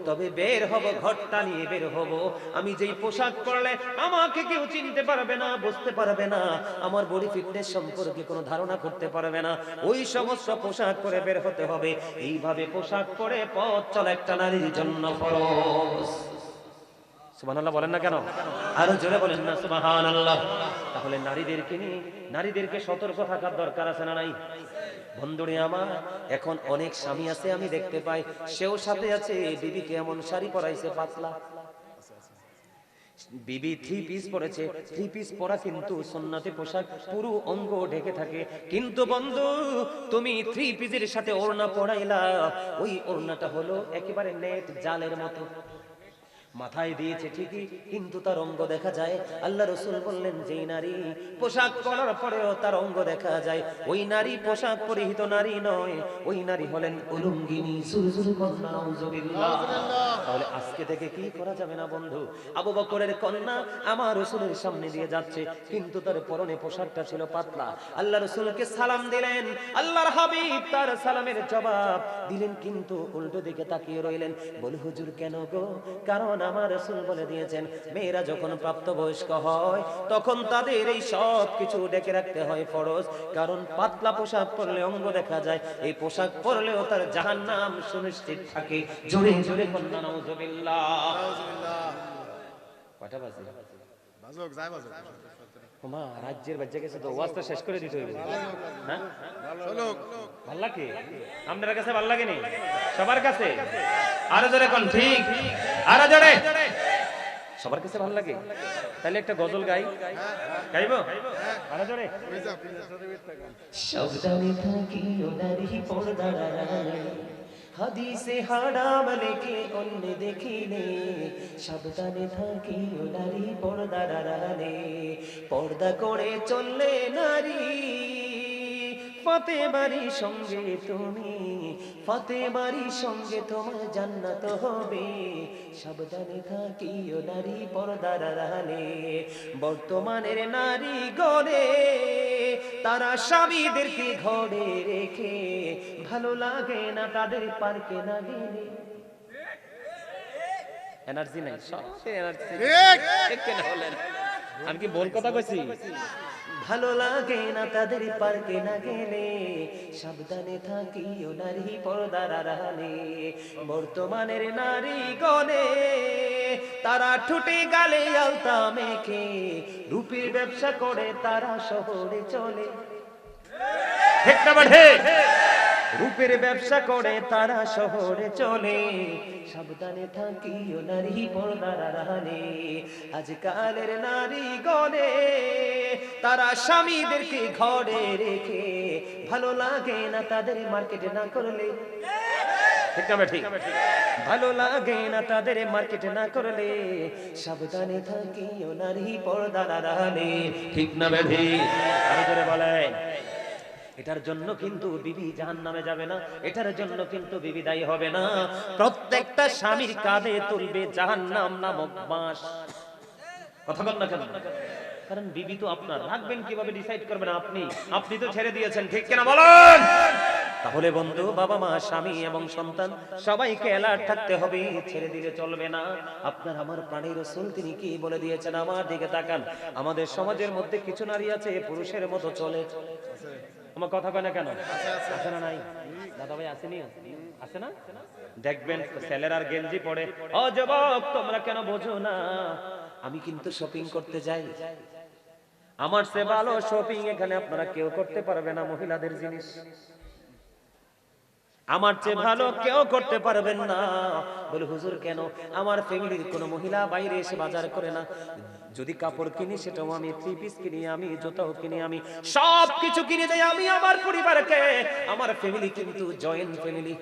তবে বের হব ঘরটা নিয়ে বের হব। আমি যেই পোশাক পরলে আমাকে কেউ চিনতে পারবে না, বুঝতে পারবে না, আমার বডি ফিটনেস সম্পর্কে কোনো ধারণা করতে পারবে না, ওই সমস্ত পোশাক পরে বের হতে হবে। এইভাবে পোশাক পরে পথ চলা একটা নারীর জন্য ফরজ। সুবহানাল্লাহ বলেন না কেন? আরো জোরে বলেন না সুবহানাল্লাহ। তাহলে নারীদেরকে সতর্ক থাকার দরকার আছে না নাই? বন্ধুরে আমার, এখন অনেক স্বামী আছে আমি দেখতে পাই, সেও সাথে আছে বিবিকে এমন শাড়ি পরাইছে পাতলা, বিবি 3 পিস পরেছে, 3 পিস পরা কিন্তু সুন্নতে পোশাক, পুরো অঙ্গ ঢেকে থাকে। কিন্তু বন্ধু তুমি 3 পিসের সাথে ওড়না পরাইলা, ওই ওড়নাটা হলো একেবারে নেট জালের মতো, মাথায় দিয়েছে ঠিকই কিন্তু তার অঙ্গ দেখা যায়। আল্লাহ রাসূল বললেন যেই নারী পোশাক পরার পরেও তার অঙ্গ দেখা যায়, ওই নারী পোশাক পরিহিত নারী নয়, ওই নারী হলেন উলঙ্গিনী। নাউজুবিল্লাহ। তাহলে আজকে থেকে কি করা যাবে না বন্ধু? আবু বকরের কন্যা আমার রাসূলের সামনে দিয়ে যাচ্ছে, কিন্তু তার পরনে পোশাকটা ছিল পাতলা। আল্লাহ রাসূলকে সালাম দিলেন, আল্লাহর হাবিব তার সালামের জবাব দিলেন, কিন্তু উল্টো দিকে তাকিয়ে রইলেন। বলে হুজুর কেন গো? কারণ আমার রাসূল বলে দিয়েছেন মেয়েরা যখন প্রাপ্তবয়স্ক হয় তখন তাদের এই সব কিছু ঢেকে রাখতে হয় ফরজ। কারণ পাতলা পোশাক পরলে অঙ্গ দেখা যায়, এই পোশাক পরলেও তার জাহান্নাম সুনিশ্চিত থাকে। জোরে জোরে কন্যা নাউজুবিল্লাহ। কয়টা বাজে? বাজুক যায় বাজুক। ওমা রাজ্যের বাচ্চা গেছে তো ওয়াজটা শেষ করে দিতে হইবে। হ্যাঁ চলো, ভালো লাগে আপনার কাছে? ভালো লাগেনি সবার কাছে? আরো জোরে কোন? ঠিক আরো জোরে। সবার কাছে ভালো লাগে? তাহলে একটা গজল গাই, গাইবো? আরো জোরে। সাবধানে থাকিও নারী পর্দার আড়ালে, হাদিসে হারাম লেখে অন্য দেখিলে, সাবধানে থাকিও নারী পর্দার আড়ালে, পর্দা করে চললে নারী ফাতেমারই সঙ্গে তুমি, ফাতেমারই সঙ্গে তোমার জান্নাত হবে। সাবধানে থাকিও নারী পর্দার আড়ালে। বর্তমানের নারী গণে তারা স্বামীদেরকে ঘরে রেখে, ভালো লাগে না তাদের পার্কে না গেলে। এনার্জি নাই, সব এনার্জি ঠিক কেন হলেন? আমি কি বল কথা কইছি? ভালো লাগে না তাদের পার্কে না গেলে, সাবধানে থাকিও নারী পর্দার আড়ালে। বর্তমানের নারী গণে তারা ঠোঁটে গালে আলতা মেখে, রূপের ব্যবসা করে তারা শহরে চলে। ঠিক না বাড়ে? রূপের ব্যবসা করে তারা শহরে চলে, সাবধানে থাকিও নারী পর্দার আড়ালে। আজকালের নারী গণে তারা স্বামীদেরকে ঘরে রেখে, ভালো লাগে না তাদের মার্কেটে না করলে। ঠিক না ঠিক? ভালো লাগে না তাদের মার্কেটে না করলে, সাবধানে থাকিও নারী পর্দার আড়ালে। ঠিক না বেধি? আরো জোরে বলেন। এটার জন্য কিন্তু বিবি জাহান্নামে যাবে না, এটার জন্য কিন্তু বিবি দায়ী হবে না। প্রত্যেকটা স্বামীর কাঁধে তুলবে জাহান্নাম নামক বাঁশ। কথা বল না কেন? কারণ বিবি তো আপনার, রাখবেন কিভাবে ডিসাইড করবেন আপনি, আপনি তো ছেড়ে দিয়েছেন। ঠিক কিনা বলেন? তাহলে বন্ধু, বাবা মা, স্বামী এবং সন্তান সবাইকে অ্যালার্ট থাকতে হবে, ছেড়ে দিলে চলবে না। আপনার আমার প্রাণের রাসূল তিনি কি বলে দিয়েছেন? আমার দিকে তাকান। আমাদের সমাজের মধ্যে কিছু নারী আছে পুরুষের মতো চলে, আমার কথা কয় না কেন? আছে না নাই? দাদা ভাই আসেনি? আছে না? দেখবেন ছেলেরার গেঞ্জি পরে, ও যুবক তোমরা কেন বোঝো না, আমি কিন্তু শপিং করতে যাই, আমার চেয়ে ভালো শপিং এখানে আপনারা কেউ করতে পারবে না। মহিলাদের জিনিস আমার চেয়ে ভালো কেউ করতে পারবেন না। বলে হুজুর কেন? আমার ফ্যামিলির কোনো মহিলা বাইরে এসে বাজার করে না, যদি কাপড় কিনি সেটাও আমি, 3 পিস কিনি আমি, জুতাও কিনি আমি, সব কিছু কিনে দেই আমি আমার পরিবারকে। আমার ফ্যামিলি কিন্তু জয়েন্ট ফ্যামিলি।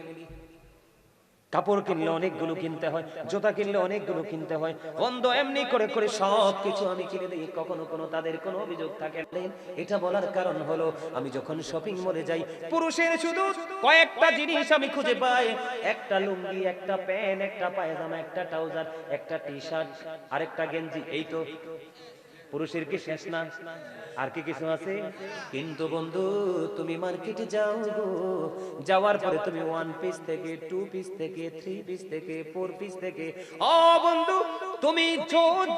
কাপড় কিনলে অনেকগুলো কিনতে হয়, জুতা কিনলে অনেকগুলো কিনতে হয়, বন্ধ এমনি করে করে সব কিছু আমি কিনে দিই, কখনো কোনো তাদের কোনো অভিযোগ থাকে না। এটা বলার কারণ হলো আমি যখন শপিং মলে যাই, পুরুষের শুধু কয়েকটা জিনিস আমি খুঁজে পাই, একটা লুঙ্গি, একটা প্যান্ট, একটা পায়জামা, একটা ট্রাউজার, একটা টি শার্ট, আরেকটা গেঞ্জি, এই তো। পুরুষের কি শেষ না? আর কি কিছু আছে? কিন্তু বন্ধু তুমি মার্কেটে যাও গো, যাওয়ার পরে তুমি 1 পিস থেকে 2 পিস থেকে 3 পিস থেকে 4 পিস থেকে, ও বন্ধু তুমি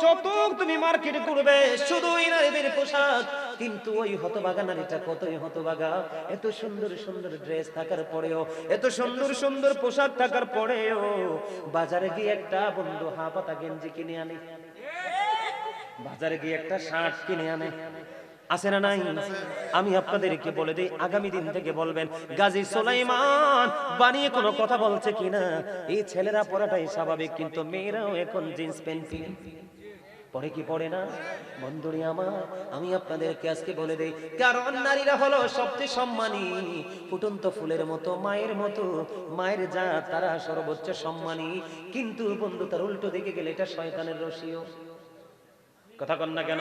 যত তুমি মার্কেটে ঘুরবে শুধু এই নারীদের পোশাক। কিন্তু ওই হতভাগা নারীটা কতই হতভাগা, এত সুন্দর সুন্দর ড্রেস থাকার পরেও, এত সুন্দর সুন্দর পোশাক থাকার পরেও বাজারে গিয়ে একটা বন্ধু হাফাতা গেঞ্জি কিনে আনে, বাজারে গিয়ে একটা শার্ট কিনে আনে, আছে না নাই? আমি আপনাদেরকে বলে দিই, আগামী দিন থেকে বলবেন গাজী সুলাইমান বানিয়ে কোনো কথা বলছে কিনা। এই ছেলেরা পরাটাই স্বাভাবিক, কিন্তু মেয়েরাও এখন জিন্স প্যান্ট পরে কি পড়ে না? বন্ধুরি আমার, আমি আপনাদেরকে আজকে বলে দেই, কারণ নারীরা হলো সবচেয়ে সম্মানী, ফুটন্ত ফুলের মতো, মায়ের মতো, মায়ের জাত, তারা সর্বোচ্চ সম্মানী। কিন্তু বন্ধু তার উল্টো দিকে গেলে এটা শয়তানের রশিও। কথা কন না কেন?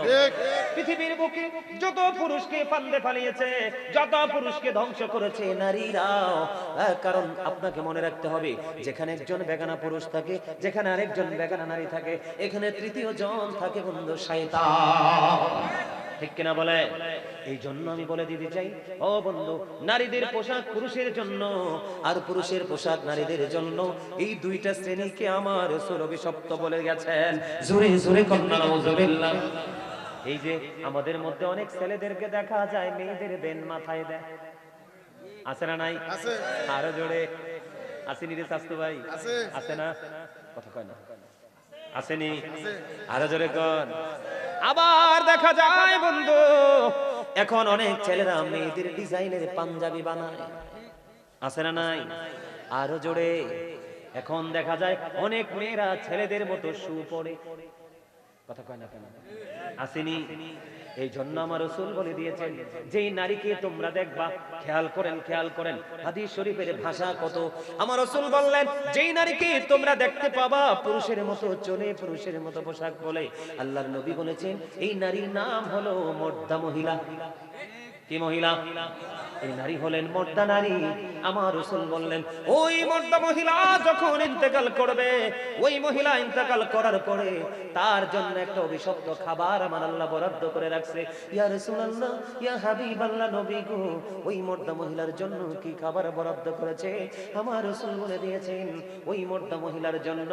পৃথিবীর বুকে যত পুরুষকে ফান্দে ফালিয়েছে, যত পুরুষকে ধ্বংস করেছে নারীরাও। কারণ আপনাকে মনে রাখতে হবে, যেখানে একজন বেগানা পুরুষ থাকে, যেখানে আরেকজন বেগানা নারী থাকে, এখানে তৃতীয় জন থাকে বন্ধু শয়তান। ঠিক কিনা বলে? এই জন্য আমি বলে দিতে চাই, ও বন্ধু নারীদের পোশাক পুরুষের জন্য আর পুরুষের পোশাক নারীদের জন্য, এই দুইটা শ্রেণীকে আমার রাসূল অভিশপ্ত বলে গেছেন। জোরে জোরে কন্যা নাউজুবিল্লাহ। এই যে আমাদের মধ্যে অনেক ছেলেদেরকে দেখা যায় মেয়েদের বেন মাথায় দেয়, আছে না নাই? আছে। আরো জোরে আসেনি রে শাস্তু ভাই? আছে। আছে না? কথা কয় না? আসেনি? আরো জোরে কন। আবার দেখা যায় বন্ধু এখন অনেক ছেলেরা মেয়েদের ডিজাইনের পাঞ্জাবি বানায়, আছে না নাই? আরো জোরে। এখন দেখা যায় অনেক মেয়েরা ছেলেদের মতো শু পরে, কথা কয় না কেন? আসেনি? এই জন্য আমার রাসূল বলে দিয়েছেন, যেই নারীকে তোমরা দেখবা, খেয়াল করেন খেয়াল করেন হাদিস শরীফের ভাষা কত। আমার রাসূল বললেন, যেই নারীকে তোমরা দেখতে পাবা পুরুষের মতো চলে, পুরুষের মতো পোশাক বলে, আল্লাহর নবী বলেছেন এই নারীর নাম হলো মর্দা মহিলা। কি মহিলা? এই নারী হলেন মর্দা নারী। আমার রাসূল বললেন, ওই মর্দা মহিলা যখন ইন্তেকাল করবে, ওই মহিলা ইন্তেকাল করার পরে তার জন্য একটা অভিশপ্ত খাবার আমার আল্লাহ বরাদ্দ করে রাখছে। ইয়া রাসূলুল্লাহ, ইয়া হাবিবাল্লাহ, নবী গো, ওই মর্দা মহিলার জন্য কি খাবার বরাদ্দ করেছে? আমার রাসূল বলে দিয়েছেন, ওই মর্দা মহিলার জন্য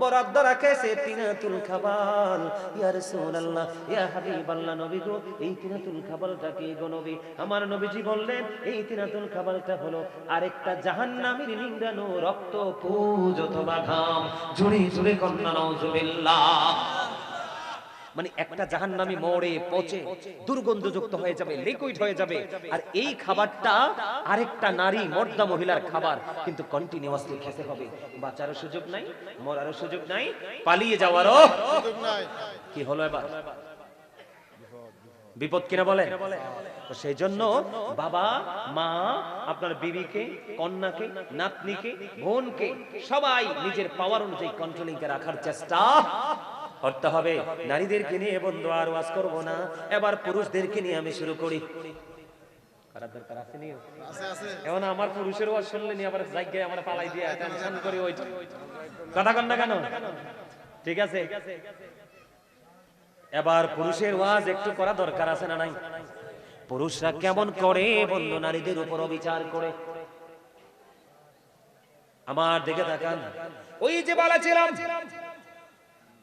বরাদ্দ রাখেছে তিনাতুল খাবার। ইয়া রাসূলুল্লাহ, ইয়া হাবিবাল্লাহ, নবী গো, এই তিনাতুল খাবারটা কি গো নবী? আমার নবীজি বললেন, এই তিনাতুল খাবারটা হলো আরেকটা জাহান্নামীর নিংড়ানো রক্ত, পুজ অথবা ঘাম। জুড়ে জুড়ে কন্যা নাউজুবিল্লাহ। মানে একটা জাহান্নামী মরে পচে দুর্গন্ধযুক্ত হয়ে যাবে, লিকুইড হয়ে যাবে, আর এই খাবারটা আরেকটা নারী মর্দা মহিলার খাবার, কিন্তু কন্টিনিউয়াসলি খেতে হবে। বাঁচারও সুযোগ নাই, মরারও সুযোগ নাই, পালিয়ে যাওয়ারও সুযোগ নাই। কি হলো এবার? বিপদ কিনা বলে। তো সেই জন্য বাবা মা আপনার বিবিকে, কন্যাকে, নাতনিকে, বোনকে সবাই নিজের পাওয়ার অনুযায়ী কন্ট্রোলিং কে রাখার চেষ্টা করতে হবে। নারীদেরকে নিয়ে বন্ধু আর ওয়াজ করব না, এবার পুরুষদেরকে নিয়ে আমি শুরু করি। করার দরকার আছে নি? আছে আছে। এখন আমার পুরুষের ওয়াজ শুনলেনি আবার জায়গায় আমরা পালাই দিয়ে টেনশন করি, ওই কথা কন না কেন? ঠিক আছে, এবার পুরুষের ওয়াজ একটু করা দরকার আছে না নাই? পুরুষরা কেমন করে বন্ধু নারীদের উপর বিচার করে? আমার দিকে তাকান। ওই যে বলেছিলাম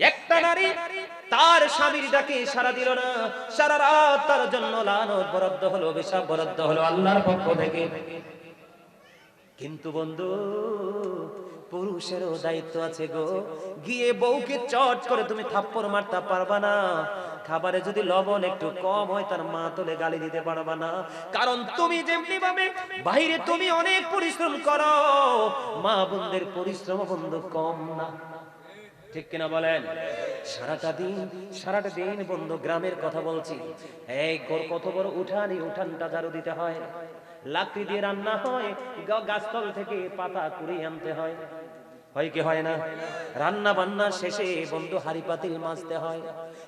একটা নারী তার স্বামীর ডাকে সাড়া দিল না, সারা রাত তার জন্য লানত বরাদ্দ হলো, অভিশাপ বরাদ্দ হলো আল্লাহর পক্ষ থেকে। কিন্তু বন্ধু, পুরুষেরও দায়িত্ব আছে গো। গিয়ে বউকে চট করে তুমি থাপ্পড় মারতে পারবা না। খাবারে যদি লবণ একটু কম হয় তার মা তোলে গালি দিতে পারবা না। কারণ তুমি যেমনি ভাবে বাইরে তুমি অনেক পরিশ্রম করো, মা বোনদের পরিশ্রম বন্ধু কম না, ঠিক কিনা বলেন? সারাটা দিন বন্ধু গ্রামের কথা বলছি, এই কত বড় উঠানি, উঠানটা ঝাড়ু দিতে হয়, লাকড়ি দিয়ে রান্না হয়, গাছতল থেকে পাতা কুড়িয়ে আনতে হয়, হয় কি হয় না? রান্না বান্না শেষে বন্ধু হাড়ি পাতিল মাজতে হয়,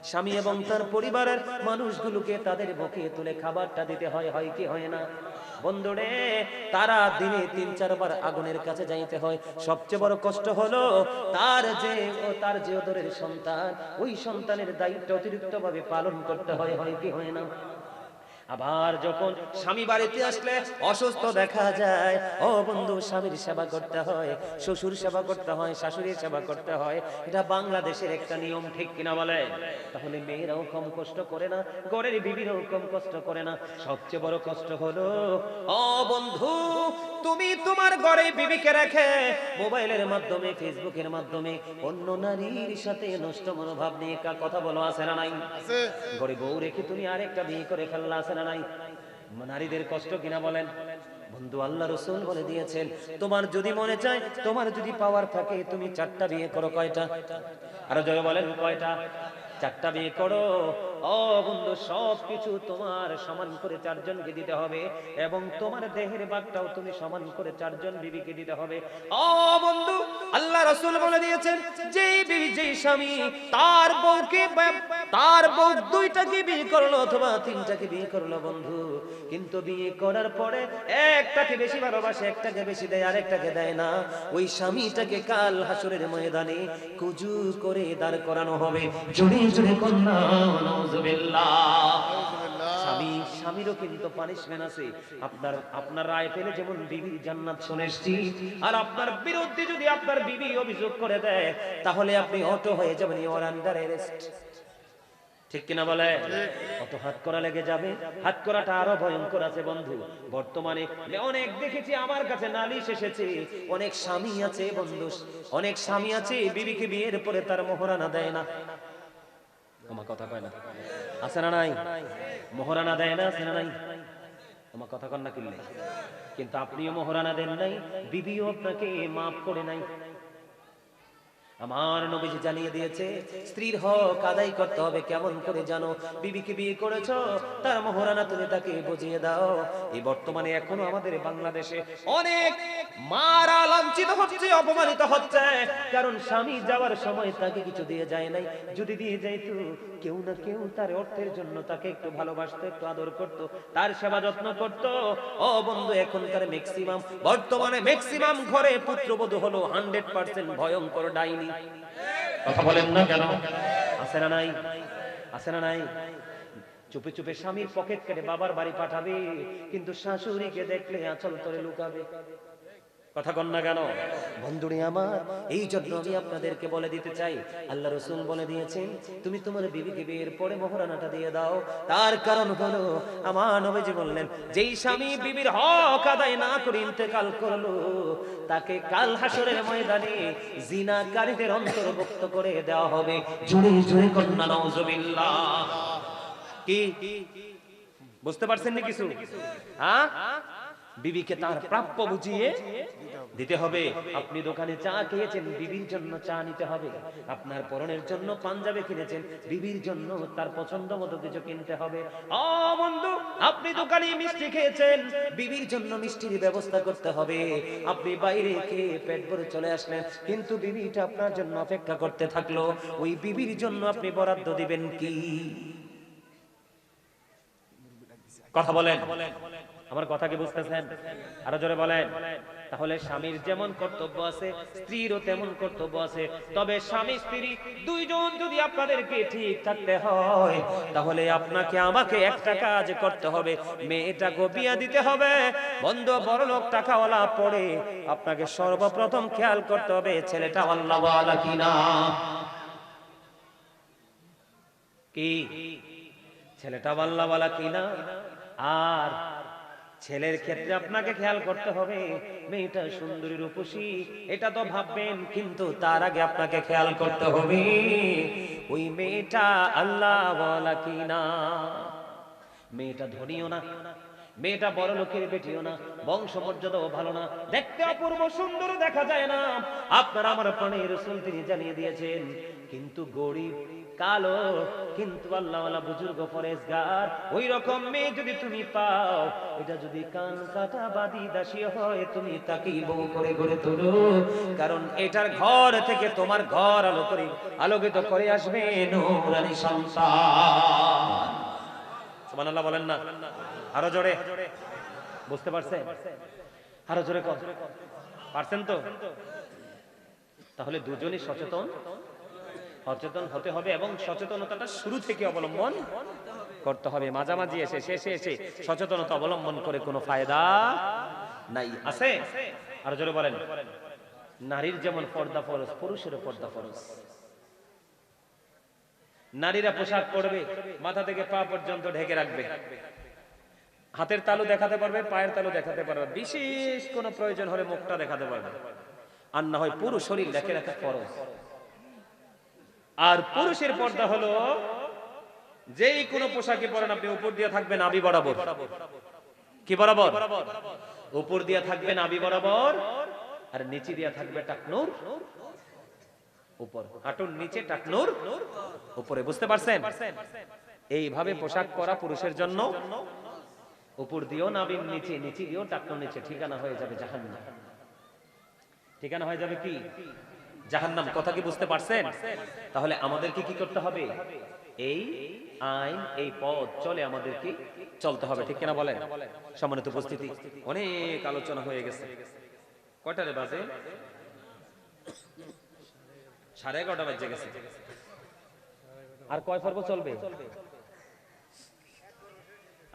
স্বামী এবং তার পরিবারের মানুষগুলোকে তাদের মুখে তুলে খাবারটা দিতে হয়, হয় কি হয় না? বন্ধুরে, তারা দিনে ৩-৪ বার আগুনের কাছে যাইতে হয়। সবচেয়ে বড় কষ্ট হলো তার যে ওদরের সন্তান, ওই সন্তানের দায়িত্ব অতিরিক্ত ভাবে পালন করতে হয়, হয় কি হয় না? আবার যখন স্বামী বাড়িতে আসলে অসুস্থ দেখা যায়, ও বন্ধু, স্বামীর সেবা করতে হয়, শ্বশুর সেবা করতে হয়, শাশুড়ির সেবা করতে হয়। এটা বাংলাদেশের একটা নিয়ম, ঠিক কিনা বলে? তাহলে মেয়েরাও কম কষ্ট করে না, ঘরের বিবিরাও কম কষ্ট করে না। সবচেয়ে বড় কষ্ট হলো, ও বন্ধু, তুমি তোমার ঘরে বিবিকে রেখে মোবাইলের মাধ্যমে, ফেসবুকের মাধ্যমে অন্য নারীর সাথে নষ্ট মনোভাব নিয়ে কথা বলো, আছে না নাই? ঘরে বউ রেখে তুমি আরেকটা বিয়ে করে ফেললা, আছে না নাই? নারীদের কষ্ট কিনা বলেন বন্ধু? আল্লাহ রাসূল বলে দিয়েছেন, তোমার যদি মনে চায়, তোমার যদি পাওয়ার থাকে, তুমি 4টা বিয়ে করো। কয়টা? আরো জোরে বলেন, কয়টা? 4টা বিয়ে করো। ও বন্ধু, সবকিছু তোমার সমান করে 4 জনকে দিতে হবে, এবং তোমার দেহের ভাগটাও তুমি সমান করে 4 জন বিবিকে দিতে হবে। ও বন্ধু, আল্লাহ রাসূল বলে দিয়েছেন, যেই বিবি, যেই স্বামী তার বউ 2টাকে বিয়ে করলো অথবা 3টাকে বিয়ে করলো বন্ধু, কিন্তু বিয়ে করার পরে একটাকে বেশি ভালোবাসে, একটাকে বেশি দেয়, আরেকটাকে দেয় না, ওই স্বামীটাকে কাল হাসরের ময়দানে কুজু করে দাঁড় করানো হবে। জোরে জোরে কন্যা নাউজুবিল্লাহ। স্বামীরও কিন্তু পানিশমেন্ট আছে। আপনার রায় পেলে যেমন বিবির জান্নাত শুনেছি, আর আপনার বিরুদ্ধে যদি আপনার বিবি অভিযোগ করে দেয়, তাহলে আপনি অটো হয়ে যাবেন, ইওর আন্ডার অ্যারেস্ট, ঠিক কিনা বলে? কত হাত করা লেগে যাবে। হাত করাটা আরো ভয়ঙ্কর আছে বন্ধু। বর্তমানে অনেক দেখেছি, আমার কাছে নালিশ এসেছে, অনেক স্বামী আছে বন্ধু, অনেক স্বামী আছে বিবিকে বিয়ের পরে তার মোহরানা দেয় না। আমার কথা কয় না, আছে না নাই? মোহরানা দেয় না, আছে না নাই? আমার কথা কন না কিনলে। কিন্তু আপনিও মোহরানা দেন নাই, বিবিও আপনাকে মাফ করে নাই। আমার নবীজি জানিয়ে দিয়েছে, স্ত্রীর হক আদায় করতে হবে। কেমন করে জানো? বিবিকে বিয়ে করেছো, তার মোহরানা তুমি তাকে বুঝিয়ে দাও। এই বর্তমানে এখনো আমাদের বাংলাদেশে অনেক মারা লাঞ্ছিত হচ্ছে, অপমানিত হচ্ছে, কারণ স্বামী যাওয়ার সময় তাকে কিছু দিয়ে যায় নাই। যদি দিয়ে যাইতো, কেউ না কেউ তার অর্থের জন্য তাকে একটু ভালোবাসতো, একটু আদর করত, তার সেবা যত্ন করত। ও বন্ধু, এখনকার বর্তমানে ম্যাক্সিমাম ঘরে পুত্রবধূ হলো 100% ভয়ঙ্কর ডাইনি। কথা বলেন না কেন? আছে না নাই? আছে না নাই? চুপে চুপে স্বামীর পকেট কেটে বাবার বাড়ি পাঠাবে, কিন্তু শাশুড়িকে দেখলে আঁচল তলে লুকাবে। কথা কন না কেন? বন্ধুরে আমার, এই জন্য আমি আপনাদেরকে বলে দিতে চাই, আল্লাহ রাসূল বলে দিয়েছেন, তুমি তোমার বিবিকে বিয়ের পরে মোহরানাটা দিয়ে দাও। তার কারণ হলো, আমার নবীজি বললেন, যেই স্বামী বিবির হক আদায় না করে ইন্তেকাল করলো, তাকে কাল হাসরের ময়দানে জিনাকারীদের অন্তর্ভুক্ত করে দেওয়া হবে। জোরে জোরে কন্যা নাউজুবিল্লাহ। কি বুঝতে পারছেন না কিছু? হ্যাঁ, বিবিকে তার প্রাপ্য বুঝিয়ে দিতে হবে। আপনি দোকানে চা খেয়েছেন, বিবির জন্য চা নিতে হবে। আপনার পরনের জন্য পাঞ্জাবি কিনেছেন, বিবির জন্য তার পছন্দ মতো কিছু কিনতে হবে। ও বন্ধু, আপনি দোকানে মিষ্টি খেয়েছেন, বিবির জন্য মিষ্টির ব্যবস্থা করতে হবে। আপনি বাইরে খেয়ে পেট ভরে চলে আসলেন, কিন্তু বিবিটা আপনার জন্য অপেক্ষা করতে থাকলো, ওই বিবির জন্য আপনি বরাদ্দ দিবেন কি? কথা বলেন, আমার কথা কি বুঝতেছেন? আরো জোরে বলেন। তাহলে স্বামীর যেমন কর্তব্য আছে, স্ত্রীরও তেমন কর্তব্য আছে। তবে স্বামী স্ত্রী দুইজন যদি আপনাদেরকে ঠিক থাকতে হয়, তাহলে আপনাকে আমাকে একটা কাজ করতে হবে, মেয়েটাকে বিয়ে দিতে হবে। বন্ধু, বড়লোক টাকাওয়ালা পড়ে আপনাকে সর্বপ্রথম খেয়াল করতে হবে ছেলেটা আল্লাহওয়ালা কিনা। কি ছেলেটা আল্লাহওয়ালা কিনা। আর ছেলের ক্ষেত্রে আপনাকে খেয়াল করতে হবে মেয়েটা সুন্দরী রূপসী, এটা তো ভাববেন, কিন্তু তার আগে আপনাকে খেয়াল করতে হবে ওই মেয়েটা আল্লাহওয়ালা কিনা। মেয়েটা ধনীও না, মেয়েটা বড় লোকের বেটিও না, বংশ মর্যাদাও ভালো না, দেখতে অপূর্ব সুন্দর দেখা যায় না। আপনার আমার প্রাণের রাসূল তিনি জানিয়ে দিয়েছেন, কিন্তু গরিব কালো কিন্তু আল্লাহওয়ালা বুজুর্গ পরেশগার ওই রকম মেয়ে যদি তুমি পাও, এটা যদি কান কাটা বাদী দাসী হয়, তুমি তাকেই বউ করে গড়ে তোলো, কারণ এটার ঘর থেকে তোমার ঘর আলোকিত করে আসবে নূরানী সন্তান। সুবহানাল্লাহ বলেন না, আরো জোরে। বুঝতে পারছেন? আরো জোরে পারছেন তো? তাহলে দুজনই সচেতন হতে হবে, এবং সচেতনতাটা শুরু থেকে অবলম্বন করতে হবে। মাঝামাঝি এসে শেষে এসে সচেতনতা অবলম্বন করে কোনো ফায়দা নাই। আছে? আরো জোরে বলেন। নারীর যেমন পর্দা ফরজ, পুরুষেরও পর্দা ফরজ। নারীরা পোশাক পরবে, মাথা থেকে পা পর্যন্ত ঢেকে রাখবে, হাতের তালু দেখাতে পারবে, পায়ের তালু দেখাতে পারবে, বিশেষ কোনো প্রয়োজন হলে মুখটা দেখাতে পারবে, আর না হয় পুরো শরীর ঢেকে রাখা ফরজ। আর পুরুষের পর্দা হলো যেই কোনো পোশাকে পরেন আপনি উপর দিয়ে থাকবেন নাভি বরাবর। কি বরাবর? উপর দিয়ে থাকবে নাভি বরাবর, আর নিচে দিয়ে থাকবে টাকনুর উপর, হাঁটুর নিচে টাকনুর উপরে। বুঝতে পারছেন? এইভাবে পোশাক পরা পুরুষের জন্য উপর দিয়েও নাভির নিচে, নিচে দিয়েও টাকনুর নিচে, ঠিকানা হয়ে যাবে জাহান্নাম। ঠিকানা হয়ে যাবে কি? জাহান্নাম। কথা কি বুঝতে পারছেন? তাহলে আমাদেরকে কি করতে হবে? এই আইন, এই পথ চলে আমাদেরকে চলতে হবে, ঠিক কিনা বলেন? সম্মানিত উপস্থিতি, অনেক আলোচনা হয়ে গেছে। কয়টারে বাজে? 11:30 বাজে গেছে। আর কয় পর্ব চলবে?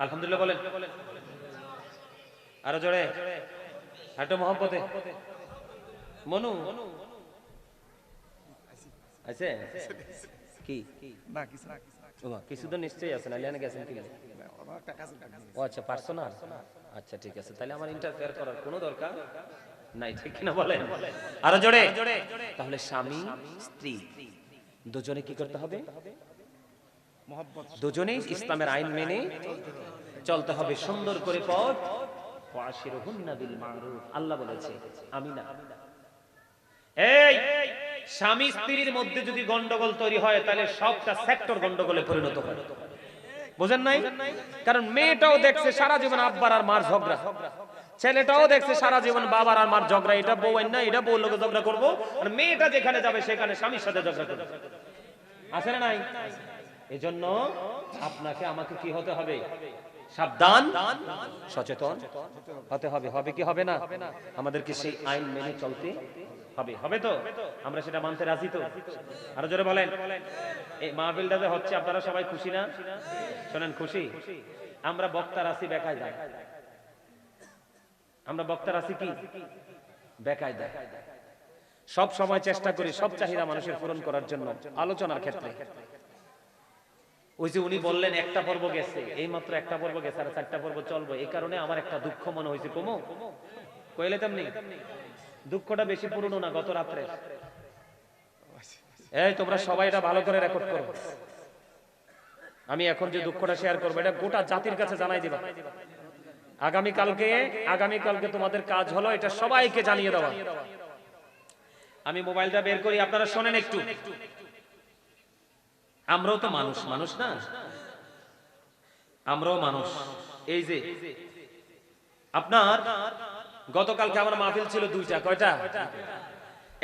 আলহামদুলিল্লাহ বলেন। আরো জোরে হাঁটো মহব্বতে। মনু আছে কি? না কিছু না, কিছু তো নিশ্চয়ই আছে, নালে এনে গেছেন কি? ও আচ্ছা, পার্সোনাল। আচ্ছা ঠিক আছে, তাহলে আমার ইন্টারফেয়ার করার কোনো দরকার নাই, ঠিক কিনা বলেন? আরো জোরে। তাহলে স্বামী স্ত্রী দুজনে কি করতে হবে? দুজনেই ইসলামের আইন মেনে চলতে হবে, সুন্দর করে পথ। ওয়াশিরুহুন্না বিল মারুফ, আল্লাহ বলেছে, আমি না। এই স্বামী স্ত্রীর মধ্যে যদি গন্ডগোল তৈরি হয়, তাহলে সবটা সেক্টর গন্ডগোলে পরিণত হয়। বুঝেন নাই? কারণ মেয়েটাও দেখছে সারা জীবন আব্বার আর মার ঝগড়া, ছেলেটাও দেখছে সারা জীবন বাবার আর মার ঝগড়া, এটা বউ না, এটা বউ লোকে ঝগড়া করবো, আর মেয়েটা যেখানে যাবে সেখানে স্বামীর সাথে ঝগড়া করবে। আছে না নাই? এজন্য আপনাকে আমাকে কি হতে হবে? সাবধান, সচেতন হতে হবে। হবে কি হবে না? আমাদেরকে সেই আইন মেনে চলতে হবে। হবে তো? আমরা সেটা মানতে রাজি তো? আরো জোরে বলেন। এই মাহফিলটা যে হচ্ছে, আপনারা সবাই খুশি না? শোনেন, খুশি? আমরা বক্তার আছি বেকায় যায়, আমরা বক্তার আছি কি বেকায় যায়। সব সময় চেষ্টা করি সব চাহিদা মানুষের পূরণ করার জন্য আলোচনার ক্ষেত্রে। ওই যে উনি বললেন একটা পর্ব গেছে, এই মাত্র একটা পর্ব গেছে, আর 4টা পর্ব চলবে। এই কারণে আমার একটা দুঃখ মনে হয়েছে। কমো কইলে তেমনি দুঃখটা বেশি পুরনো না গত রাত্রে। এই তোমরা সবাই এটা ভালো করে রেকর্ড করো। আমি এখন যে দুঃখটা শেয়ার করবো, এটা গোটা জাতির কাছে জানাই দিবা। আগামীকালকে তোমাদের কাজ হলো এটা সবাইকে জানিয়ে দেওয়া। আমি মোবাইলটা বের করি, আপনারা শোনেন একটু। আমরাও তো মানুষ, মানুষ না? আমরাও মানুষ। এই যে আপনার গতকালকে আমার মাহফিল ছিল 2টা। কয়টা?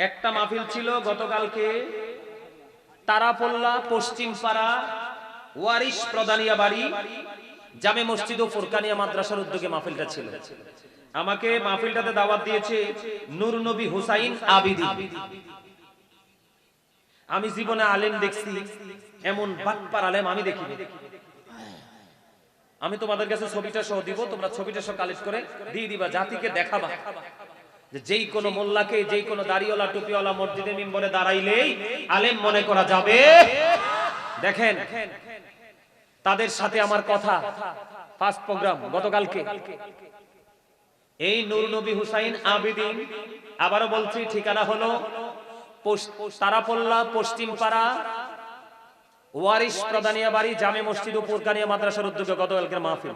একটা মাহফিল ছিল গতকালকে তারাপোল্লা পশ্চিম পাড়া ওয়ারিশ প্রধানিয়া বাড়ি জামে মসজিদ ও ফুরকানিয়া মাদ্রাসার উদ্যোগে মাহফিলটা ছিল। আমাকে মাহফিলটাতে দাওয়াত দিয়েছে নূর নবী হুসাইন আবিদি। আমি জীবনে আলেম দেখছি, এমন বাটপার আলেম আমি দেখিনি। আমি তোমাদের কাছে ছবিটা সহ দিব, তোমরা ছবিটা সহ কালেক্ট করে দিয়ে দিবা, জাতিকে দেখাবা যে যেই কোনো মোল্লাকে, যেই কোনো দাড়িওয়ালা টুপিওয়ালা মসজিদে মিম্বরে দাঁড়াইলেই আলেম মনে করা যাবে দেখেন তাদের সাথে আমার কথা, ফার্স্ট প্রোগ্রাম গতকালকে। এই নূর নবী হুসাইন আবেদিন, আবারও বলছি ঠিকানা হলো তারাপল্লা পশ্চিম পাড়া ওয়ারিশ প্রধানিয়া বাড়ি জামে মসজিদ ও পুরকানিয়া মাদ্রাসার উদ্যোগে গতকালকের মাহফিল।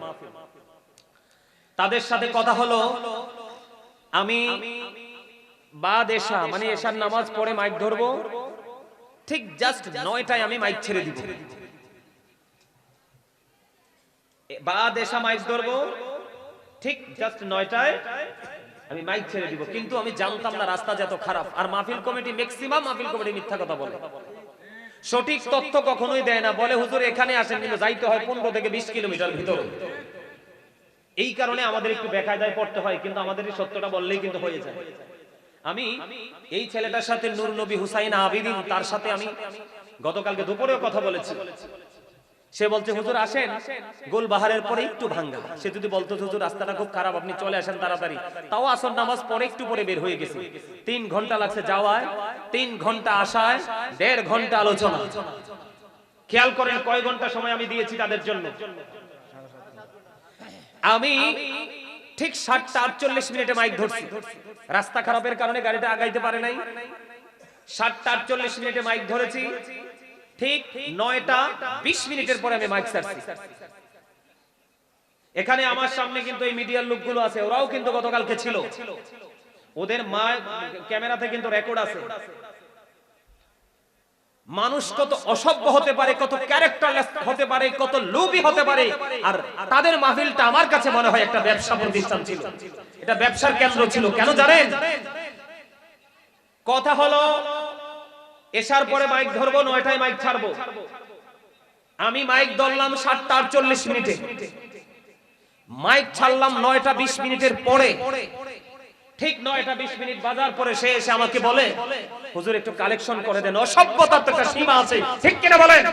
তাদের সাথে কথা হলো, আমি বাদ এশা মানে এশার নামাজ পড়ে মাইক ধরবো, ঠিক জাস্ট 9টায় আমি মাইক ছেড়ে দিব। বাদ এশা মাইক ধরবো, ঠিক জাস্ট 9টায় আমি মাইক ছেড়ে দিব। কিন্তু আমি জানতাম না রাস্তা যত খারাপ, আর মাহফিল কমিটি ম্যাক্সিমাম মাহফিল কমিটি মিথ্যা কথা বলে, সঠিক তথ্য কখনোই দেয় না। বলে হুজুর এখানে আসেন, কিন্তু যাইতে হয় 15 থেকে 20 কিলোমিটার ভিতরে। এই কারণে আমাদের একটু বেকায়দায় পড়তে হয়, কিন্তু আমাদের এই সত্যটা বললেই কিন্তু হয়ে যায়। আমি এই ছেলেটার সাথে নূর নবী হুসাইন আবেদিন, তার সাথে আমি গতকালকে দুপুরেও কথা বলেছি। সে বলছে হুজুর আসেন, গোলবাহারের পরে একটু ভাঙ্গা। সে যদি বলতো হুজুর রাস্তাটা খুব খারাপ, আপনি চলে আসেন তাড়াতাড়ি, তাও আসর নামাজ পরে একটু পরে বের হয়ে গেছে। 3 ঘন্টা লাগছে যাওয়ায়, 3 ঘন্টা আসায়, 1.5 ঘন্টা আলোচনা। খেয়াল করেন কয় ঘন্টা সময় আমি দিয়েছি তাদের জন্য। আমি ঠিক 7:48 মাইক ধরছি, রাস্তা খারাপের কারণে গাড়িটা আগাইতে পারে নাই। 7:48 মাইক ধরেছি, ঠিক 9:20 পরে আমি মাইক ছাড়ছি। এখানে আমার সামনে কিন্তু এই মিডিয়ার লোকগুলো আছে, ওরাও কিন্তু গতকালকে ছিল, ওদের ক্যামেরাতে কিন্তু রেকর্ড আছে। মানুষ কত অসভ্য হতে পারে, কত ক্যারেক্টারলেস হতে পারে, কত লোভী হতে পারে। আর তাদের মাহফিলটা আমার কাছে মনে হয় একটা ব্যবসা প্রতিষ্ঠান ছিল, এটা ব্যবসার কেন্দ্র ছিল। কেন জানেন? কথা হলো এশার পরে মাইক ধরবো, 9টায় মাইক ছাড়বো। আমি মাইক ধরলাম 7:48, মাইক ছাড়লাম 9:20 পরে। ঠিক 9:20 বাজার পরে সে এসে আমাকে বলে হুজুর একটু কালেকশন করে দেন। অসভ্যতার তো একটা সীমা আছে, ঠিক কিনা বলেন?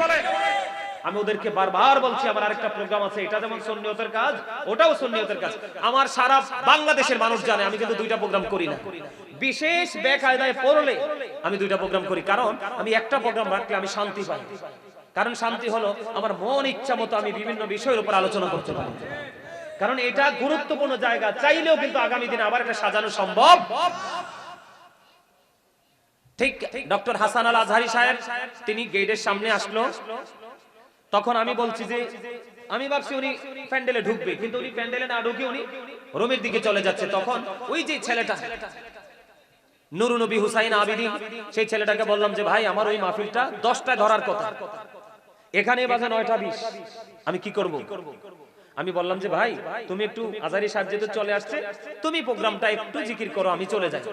আমি ওদেরকে বারবার বলছি আমার আরেকটা প্রোগ্রাম আছে, এটা যেমন সুন্নিয়তের কাজ, ওটাও সুন্নিয়তের কাজ। আমার সারা বাংলাদেশের মানুষ জানে আমি কিন্তু 2টা প্রোগ্রাম করি না। বিশেষ বেকায়দায় পড়লে আমি 2টা প্রোগ্রাম করি, কারণ আমি একটা প্রোগ্রাম রাখলে আমি শান্তি পাই। কারণ শান্তি হলো আমার মন ইচ্ছা মতো আমি বিভিন্ন বিষয়ের উপর আলোচনা করতে পারি, কারণ এটা গুরুত্বপূর্ণ জায়গা। চাইলেও কিন্তু আগামী দিনে আবার এটা সাজানো সম্ভব। ঠিক ডক্টর হাসান আল আজহারি সাহেব তিনি গেটের সামনে আসলো, তখন আমি বলছি যে আমি ভাবছি উনি প্যান্ডেলে ঢুকবে, কিন্তু উনি প্যান্ডেলে না ঢুকে উনি রুমের দিকে চলে যাচ্ছে। তখন ওই যে ছেলেটা নূর নবী হুসাইন আবেদিন, সেই ছেলেটাকে বললাম যে ভাই আমার ওই মাহফিলটা 10টায় ধরার কথা, এখানে বাজে 9:20, আমি কি করব? আমি বললাম যে ভাই তুমি একটু আজহারি সাহেব যেহেতু চলে আসছে, তুমি প্রোগ্রামটা একটু জিকির করো, আমি চলে যাই,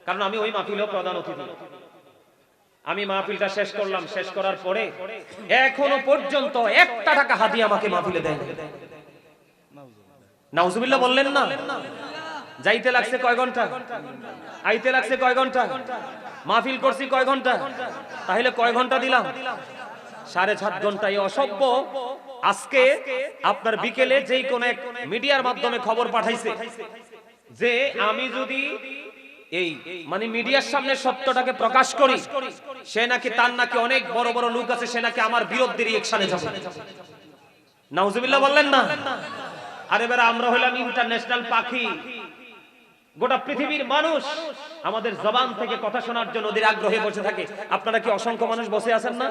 কারণ আমি ওই মাহফিলেও প্রধান অতিথি। আমি মাহফিলটা শেষ করলাম, শেষ করার পরে এখনো পর্যন্ত 1 টাকা হাদিয়া আমাকে মাহফিলে দেয়। নাউজুবিল্লাহ বললেন না? যাইতে লাগছে কয় ঘন্টা, আইতে লাগছে কয় ঘন্টা, মাহফিল করছি কয় ঘন্টা, তাহলে কয় ঘন্টা দিলাম? 7.5 ঘন্টা। এই অসভ্য আজকে আপনার বিকেলে যেই কোন এক মিডিয়ার মাধ্যমে খবর পাঠাইছে যে আমি যদি এই মানে মিডিয়ার সামনে সত্যটাকে প্রকাশ করি, সে নাকি তার নাকি অনেক বড় বড় লোক আছে, সে নাকি আমার বিরুদ্ধে রিঅ্যাকশনে যাবে। নাউজুবিল্লাহ বললেন না? আর এবারে আমরা হইলাম ইন্টারন্যাশনাল পাখি, গোটা পৃথিবীর মানুষ আমাদের জবান থেকে কথা শোনার জন্য ওদের আগ্রহে বসে থাকে। আপনারা কি অসংখ্য মানুষ বসে আছেন না?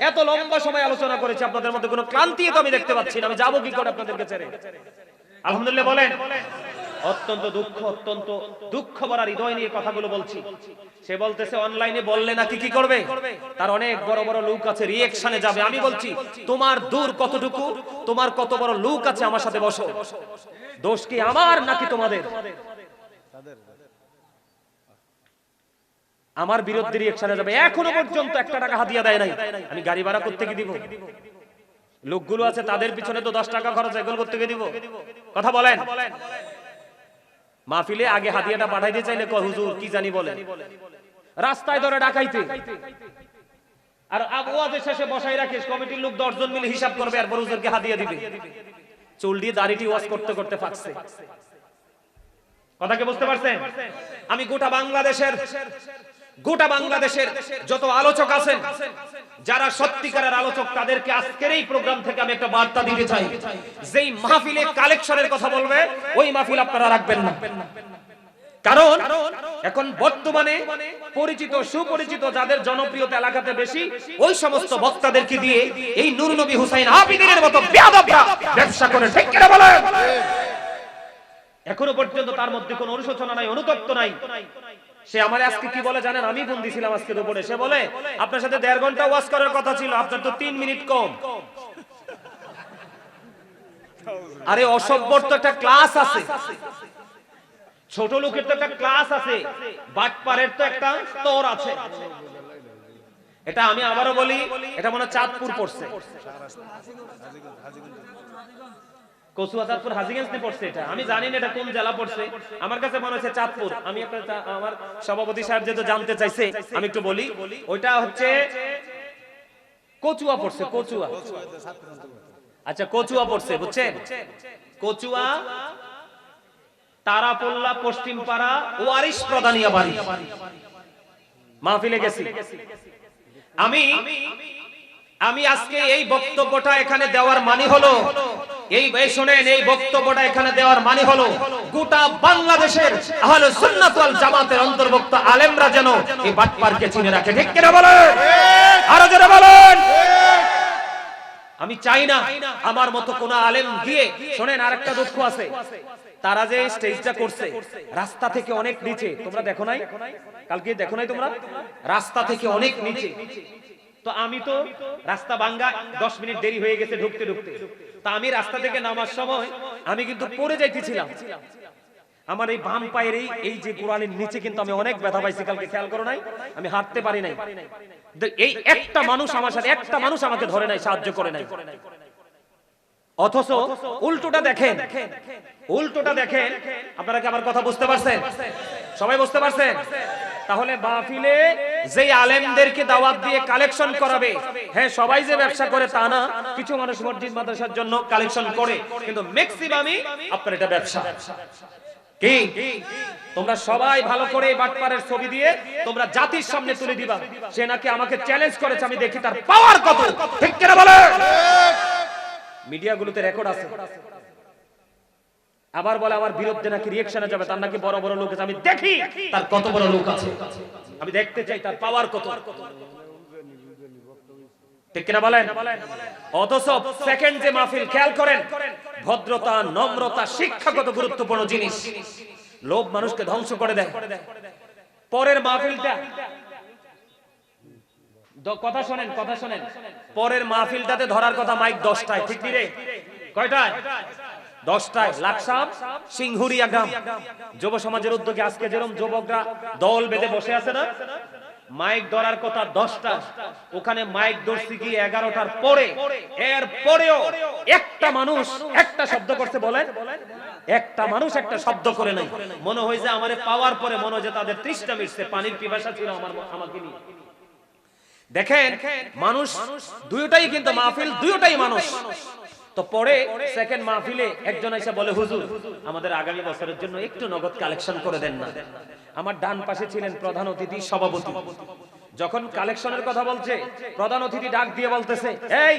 এত লম্বা সময় আলোচনা করেছি, আপনাদের মধ্যে কোনো ক্লান্তি তো আমি দেখতে পাচ্ছি না। আমি যাবো কি করে আপনাদেরকে ছেড়ে? আলহামদুলিল্লাহ বলেন। অত্যন্ত দুঃখ ভরা হৃদয় নিয়ে কথাগুলো বলছি। সে বলতেছে অনলাইনে বললে নাকি কি করবে, তার অনেক বড় বড় লোক আছে, রিঅ্যাকশনে যাবে। আমি বলছি তোমার দূর কতটুকু, তোমার কত বড় লোক আছে, আমার সাথে বসো। দোষ কি আমার নাকি তোমাদের? আমার বিরুদ্ধে রিঅ্যাকশনে যাবে। এখনো পর্যন্ত 1 টাকা হাদিয়া দেয় নাই। আমি গাড়ি ভাড়া করতে কি দিব? লোকগুলো আছে তাদের পিছনে তো 10 টাকা খরচ, এগুলো করতে কি দিব? কথা বলেন। মাহফিলে আগে হাদিয়াটা পাঠাইতে চাইলে কয় হুজুর কি জানি বলে, রাস্তায় ধরে ডাকাইতে, আর ওয়াজের শেষে বসাই রাখিস, কমিটির লোক 10 জন মিলে হিসাব করবে, আর বড় হুজুরকে হাদিয়া দিবে। চুল দিয়ে দাড়িটি ওয়াজ করতে করতে ফাঁকছে। কথা কি বুঝতে পারছেন? আমি গোটা বাংলাদেশের গোটা বাংলাদেশের যত আলোচক আছেন, যারা সত্যিকারের আলোচক, তাদেরকে আজকের এই প্রোগ্রাম থেকে আমি একটা বার্তা দিতে চাই, যেই মাহফিলে কালেকশনের কথা বলবে ওই মাহফিল আপনারা রাখবেন না। কারণ এখন বর্তমানে পরিচিত সুপরিচিত যাদের জনপ্রিয়তা এলাকাতে বেশি, ওই সমস্ত বক্তাদেরকে দিয়ে এই নূর নবী হুসাইন আবিদিনের মতো বেয়াদবরা ব্যবসা করে, ঠিক কি না বলেন? এখনো পর্যন্ত তার মধ্যে কোনো অনুশোচনা নাই, অনুতপ্ত নাই। সে আমার আজকে কি বলে জানেন? আমি ফোন দিছিলাম আজকে দুপুরে, সে বলে আপনার সাথে 1.5 ঘন্টা ওয়াজ করার কথা ছিল, আপনার তো 3 মিনিট কম। আরে অসভ্যর তো একটা ক্লাস আছে, ছোট লোকের তো একটা ক্লাস আছে, বাটপারের তো একটা স্তর আছে। এটা আমি আবারও বলি, এটা মনে হয় চাঁদপুর পড়ছে, কচুয়াচাঁদপুর হাজীগঞ্জ নে পড়ছে। এটা আমি জানি না এটা কোন জেলা পড়ছে, আমার কাছে মনে হচ্ছে চাঁদপুর। আমি আমার সভাপতি সাহেব যেহেতু জানতে চাইছে, আমি একটু বলি, ওইটা হচ্ছে কচুয়া পড়ছে, কচুয়া। আচ্ছা কচুয়া পড়ছে, বুঝছেন? কচুয়া, তারাপোল্লা, পশ্চিমপাড়া, ওয়ারিশ প্রধানিয়া বাড়ি মাহফিলে গেছি আমি আজকে এই বক্তব্যটা এখানে দেওয়ার মানে হলো, এই শোনেন, এই বক্তব্যটা এখানে দেওয়ার মানে হলো গোটা বাংলাদেশের আহলে সুন্নাত ওয়াল জামাতের অন্তর্ভুক্ত আলেমরা যেন এই বাটপারকে চিনে রাখে, ঠিক কি না বলেন? আরো জোরে বলেন। আমি চাই না আমার মতো কোন আলেম গিয়ে, শোনেন আরেকটা দুঃখ আছে, তারা যে স্টেজটা করছে রাস্তা থেকে অনেক নিচে, তোমরা দেখো নাই? কালকে দেখো নাই তোমরা? রাস্তা থেকে অনেক নিচে। তো আমি তো রাস্তা ভাঙ্গা 10 মিনিট দেরি হয়ে গেছে ঢুকতে ঢুকতে, তা আমি রাস্তা থেকে নামার সময় আমি কিন্তু পড়ে যাইতেছিলাম। আমার এই বাম পায়ের এই যে গোড়ালির নিচে কিন্তু আমি অনেক ব্যথা পাইছি কালকে, খেয়াল করো নাই? আমি হাঁটতে পারি নাই। এই একটা মানুষ আমার সাথে, একটা মানুষ আমাকে ধরে নাই, সাহায্য করে নাই। অথচ উল্টোটা দেখেন, উল্টোটা দেখেন। আপনারা কি আমার কথা বুঝতে পারছেন? সবাই বুঝতে পারছেন? তাহলে মাহফিলে যে আলেমদেরকে দাওয়াত দিয়ে কালেকশন করাবে, হ্যাঁ সবাই যে ব্যবসা করে তা না, কিছু মানুষ মসজিদ মাদ্রাসার জন্য কালেকশন করে, কিন্তু ম্যাক্সিমামই আপনার এটা ব্যবসা। কি তোমরা সবাই ভালো করে এই বাটপারের ছবি দিয়ে তোমরা জাতির সামনে তুলে দিবা, সে নাকি আমাকে চ্যালেঞ্জ করেছে, আমি দেখি তার পাওয়ার কত, ঠিক কি না বলে? মিডিয়াগুলোতে রেকর্ড আছে। আবার বলে আমার বিরুদ্ধে নাকি রিঅ্যাকশনে যাবে, তার নাকি বড় বড় লোক আছে, আমি দেখি তার কত বড় লোক আছে, আমি দেখতে চাই তার পাওয়ার কত, ঠিক কিনা বলেন? অথচ সেকেন্ড যে মাহফিল, খেয়াল করেন, ভদ্রতা, নম্রতা, শিক্ষা কত গুরুত্বপূর্ণ জিনিস, লোভ মানুষকে ধ্বংস করে দেয়। পরের মাহফিলটা, কথা শোনেন, কথা শোনেন, পরের মাহফিলটাতে ধরার কথা মাইক 10টায়, ঠিক নি রে? কয়টায়? 10টায়। লাকসাম সিংহুরিয়া গ্রাম যুব সমাজের উদ্যোগে আজকে যেরকম যুবকরা দল বেঁধে বসে আছে না, মাইক ধরার কথা 10টা, ওখানে মাইক ধরছি কি 11টার পরে। এর পরেও একটা মানুষ একটা শব্দ করছে, বলেন? একটা মানুষ একটা শব্দ করে নাই। মনে হয় যে আমারে পাওয়ার পরে মনে হয় যে তাদের তৃষ্ণা মিটছে, পানির পিপাসা ছিল আমাকে নিয়ে। দেখেন মানুষ দুইটাই, কিন্তু মাহফিল দুইটাই মানুষ। তো পরে সেকেন্ড মাহফিলে একজন এসে বলে, হুজুর আমাদের আগামী বছরের জন্য একটু নগদ কালেকশন করে দেন না। আমার ডান পাশে ছিলেন প্রধান অতিথি, সভাপতি। যখন কালেকশনের কথা বলছে, প্রধান অতিথি ডাক দিয়ে বলতেছে, এই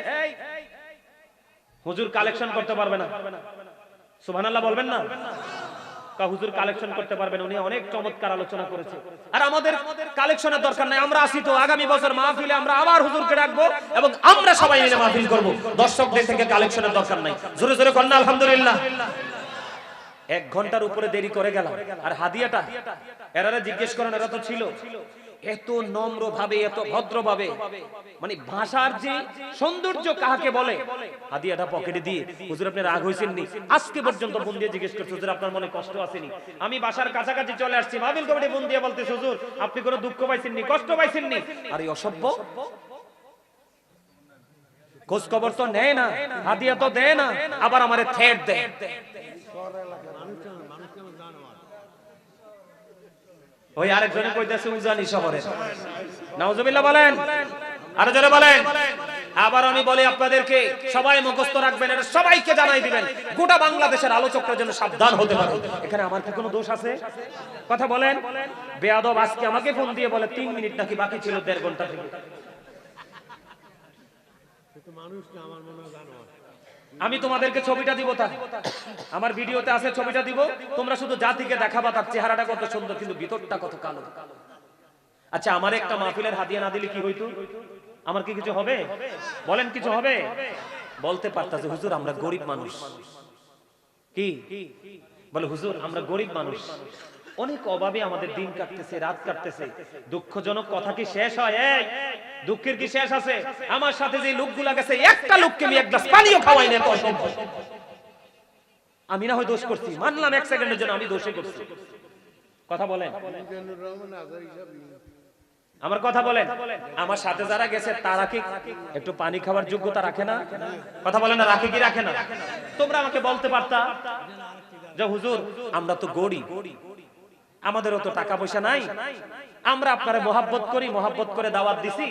হুজুর কালেকশন করতে পারবে না। সুবহানাল্লাহ বলবেন না? হুজুর কালেকশন করতে পারবেন, উনি অনেক চমৎকার আলোচনা করেছে। আর আমাদের কালেকশনের দরকার নাই, আমরা আসি তো আগামী বছর মাহফিলে আমরা আবার হুজুরকে ডাকবো এবং আমরা সবাই মিলে মাহফিল করব, দর্শকদের থেকে কালেকশনের দরকার নাই। জোরে জোরে কন্যা আলহামদুলিল্লাহ। 1 ঘন্টার উপরে দেরি করে গেলাম। আর হাদিয়াটা এরারে জিজ্ঞেস করেন, এরা তো ছিল এত নম্র ভাবে, এত ভদ্র ভাবে, মানে ভাষার যে সৌন্দর্য কাকে বলে। হাদিয়াটা পকেটে দিয়ে, হুজুর আপনি রাগ হইছেন নি? আজকে পর্যন্ত ফোন দিয়ে জিজ্ঞেস করছে, হুজুর আপনার মনে কষ্ট আসেনি? আমি বাসার কাছাকাছি চলে আসছি, মাহফিল কমিটি ফোন দিয়ে বলতে, হুজুর আপনি কোনো দুঃখ পাইছেন নি, কষ্ট পাইছেন নি? আর এই অসভ্য খোঁজ খবর তো নেয় না, হাদিয়া তো দেয় না, আবার আমারে থ্রেট দেয়। ওই আরেকজনে কইতেছে উজানি শহরে, নাউজুবিল্লাহ বলেন, আরো জোরে বলেন। আবার আমি বলি আপনাদেরকে, সবাই মুখস্থ রাখবেন, এটা সবাইকে জানাই দিবেন, গোটা বাংলাদেশের আলোচকরা যেন সাবধান হতে পারে। এখানে আমার কি কোনো দোষ আছে? কথা বলেন। বেয়াদব আজকে আমাকে ফোন দিয়ে বলে 3 মিনিট নাকি বাকি ছিল 1.5 ঘন্টা থেকে। আমি তোমাদেরকে ছবিটা দিব, তা আমার ভিডিওতে আছে, ছবিটা দিব, তোমরা শুধু জাতিকে দেখাবা তার চেহারাটা কত সুন্দর, কিন্তু ভিতরটা কত কালো। আচ্ছা, আমার একটা মাহফিলের হাদিয়া না দিলে কি হইতো? আমার কি কিছু হবে? বলেন, কিছু হবে? বলতে পারতাছে, হুজুর আমরা গরিব মানুষ। কি বলে? হুজুর আমরা গরিব মানুষ, অনেক অভাবে আমাদের দিন কাটতেছে, রাত কাটতেছে। দুঃখজনক কথা কি শেষ হয়? এই দুঃখের কি শেষ আছে? আমার সাথে যে লোকগুলা গেছে, একটা লোককে আমি এক গ্লাস পানিও খাওয়াই না। আমি না হয় দোষ করছি, মানলাম 1 সেকেন্ডের জন্য আমি দোষে করছি। কথা বলেন, আমার কথা বলেন। আমার সাথে যারা গেছে তারা কি একটু পানি খাওয়ার যোগ্যতা রাখে না? কথা বলেন না, রাখে কি রাখে না? তোমরা আমাকে বলতে পারতা যে হুজুর আমরা তো গরিব, আমাদেরও তো টাকা পয়সা নাই, আমরা আপনারা মহাব্বত করি, মহাব্বত করে দাওয়াত দিছি,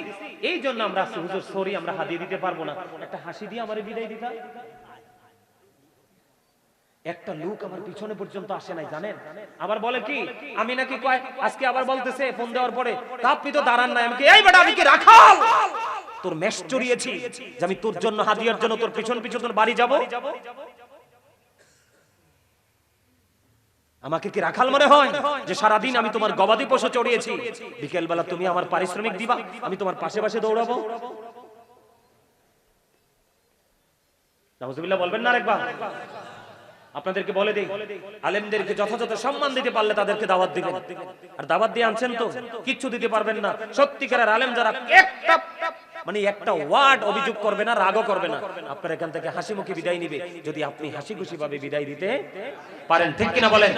এই জন্য আমরা হুজুর সরি আমরা হাদিয়া দিতে পারবো না। একটা হাসি দিয়ে আমারে বিদায় দিতা। একটা লোক আমার পিছনে পর্যন্ত আসে নাই, জানেন? আবার বলে কি আমি নাকি কয়, আজকে আবার বলতেছে ফোন দেওয়ার পরে, আপনি তো দাঁড়ান নাই। আমি কি এই বেটা, আমি কি রাখাল? তোর মেষ চড়িয়েছি যে আমি তোর জন্য হাদিয়ার জন্য তোর পিছন পিছন তোর বাড়ি যাব? আমাকে কি রাখাল মনে হয় যে সারাদিন আমি তোমার গবাদি পশু চড়িয়েছি, বিকেল বেলা তুমি আমার পারিশ্রমিক দিবা, আমি তোমার পাশে পাশে দৌড়াবো? নাউজুবিল্লাহ বলবেন না আরেকবার? আপনাদেরকে বলে দেই, আলেমদেরকে যথাযথ সম্মান দিতে পারলে তাদেরকে দাওয়াত দিবেন। আর দাওয়াত দিয়ে আনছেন তো কিচ্ছু দিতে পারবেন না। সত্যিকারের আলেম যারা একটা মানে একটা ওয়ার্ড অভিযোগ করবে না, রাগও করবে না, আপনার এখান থেকে হাসি মুখে বিদায় নিবে, যদি আপনি হাসি খুশি ভাবে বিদায় দিতে পারেন। ঠিক কিনা বলেন?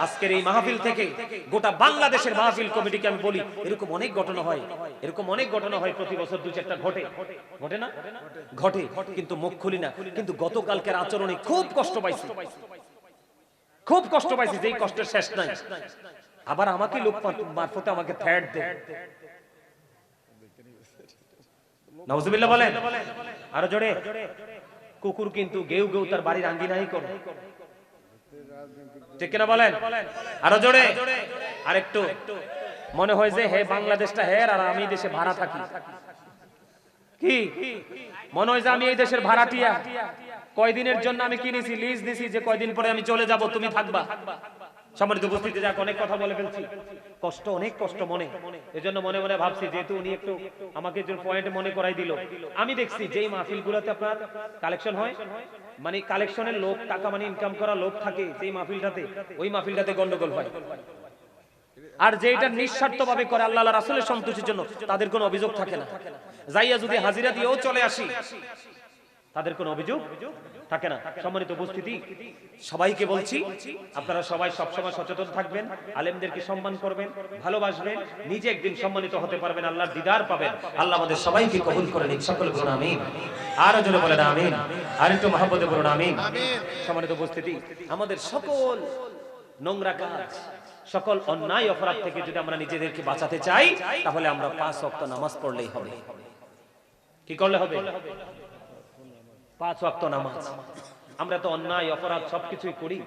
আজকের এই মাহফিল থেকে গোটা বাংলাদেশের মাহফিল কমিটিকে আমি বলি, এরকম অনেক ঘটনা হয়, এরকম অনেক ঘটনা হয়, প্রতি বছর 2-4টা ঘটে। ঘটে না? ঘটে, কিন্তু মুখ খুলি না। কিন্তু গতকালকের আচরণে খুব কষ্ট পাইছি, খুব কষ্ট পাইছি, যেই কষ্টের শেষ নাই। আবার আমাকে লোক মারফতে আমাকে থ্রেট দেয়। নাউজুবিল্লাহ বলেন। আরো জোরে। কুকুর কিন্তু গেউ গেউ তার বাড়ির আঙ্গিনাই করে। ঠিক কিনা বলেন? আরো জোরে। আরেকটু মনে হয় যে হে বাংলাদেশটা হের আর আমি দেশে ভাড়া থাকি। কি মনে হয় যে আমি এই দেশের ভাড়াটিয়া, কয়দিনের জন্য আমি কিনেছি, লিজ দিছি, যে কয়দিন পরে আমি চলে যাব, তুমি থাকবা। সম্মানিত উপস্থিতি, যাক অনেক কথা বলে ফেলছি, কষ্ট, অনেক কষ্ট মনে। এজন্য মনে মনে ভাবছি, যেহেতু উনি একটু আমাকে যে পয়েন্টে মনে করাই দিল, আমি দেখছি যেই মাহফিলগুলোতে আপনার কালেকশন হয়, মানে কালেকশনের লোক, টাকা মানে ইনকাম করা লোক থাকে যেই মাহফিলটাতে, ওই মাহফিলটাতে গন্ডগোল হয়। আর যেটা নিঃস্বার্থভাবে করে আল্লাহ রাসূলের সন্তুষ্টির জন্য, তাদের কোনো অভিযোগ থাকে না। যাইয়া যদি হাজিরা দিয়েও চলে আসি, তাদের কোনো অভিযোগ থাকে না। সম্মানিত উপস্থিতি, সবাইকে বলছি, আপনারা সবাই সবসময় সচেতন থাকবেন, আলেমদেরকে সম্মান করবেন, ভালোবাসবেন, নিজে একদিন সম্মানিত হতে পারবেন, আল্লাহর দিদার পাবেন। আল্লাহ আমাদের সবাইকে কবুল করে নিন, সকলে বলুন আমিন। আরো জোরে বলেন আমিন, আর একটু মহব্বতে বলুন আমিন। সম্মানিত উপস্থিতি, আমাদের সকল নোংরা কাজ, সকল অন্যায় অপরাধ থেকে যদি আমরা নিজেদেরকে বাঁচাতে চাই, তাহলে আমরা 5 ওয়াক্ত নামাজ পড়লেই হবে। কি করলে হবে? 5 ওয়াক্ত নামাজ। আমরা তো অন্যায় অপরাধ সবকিছুই করি।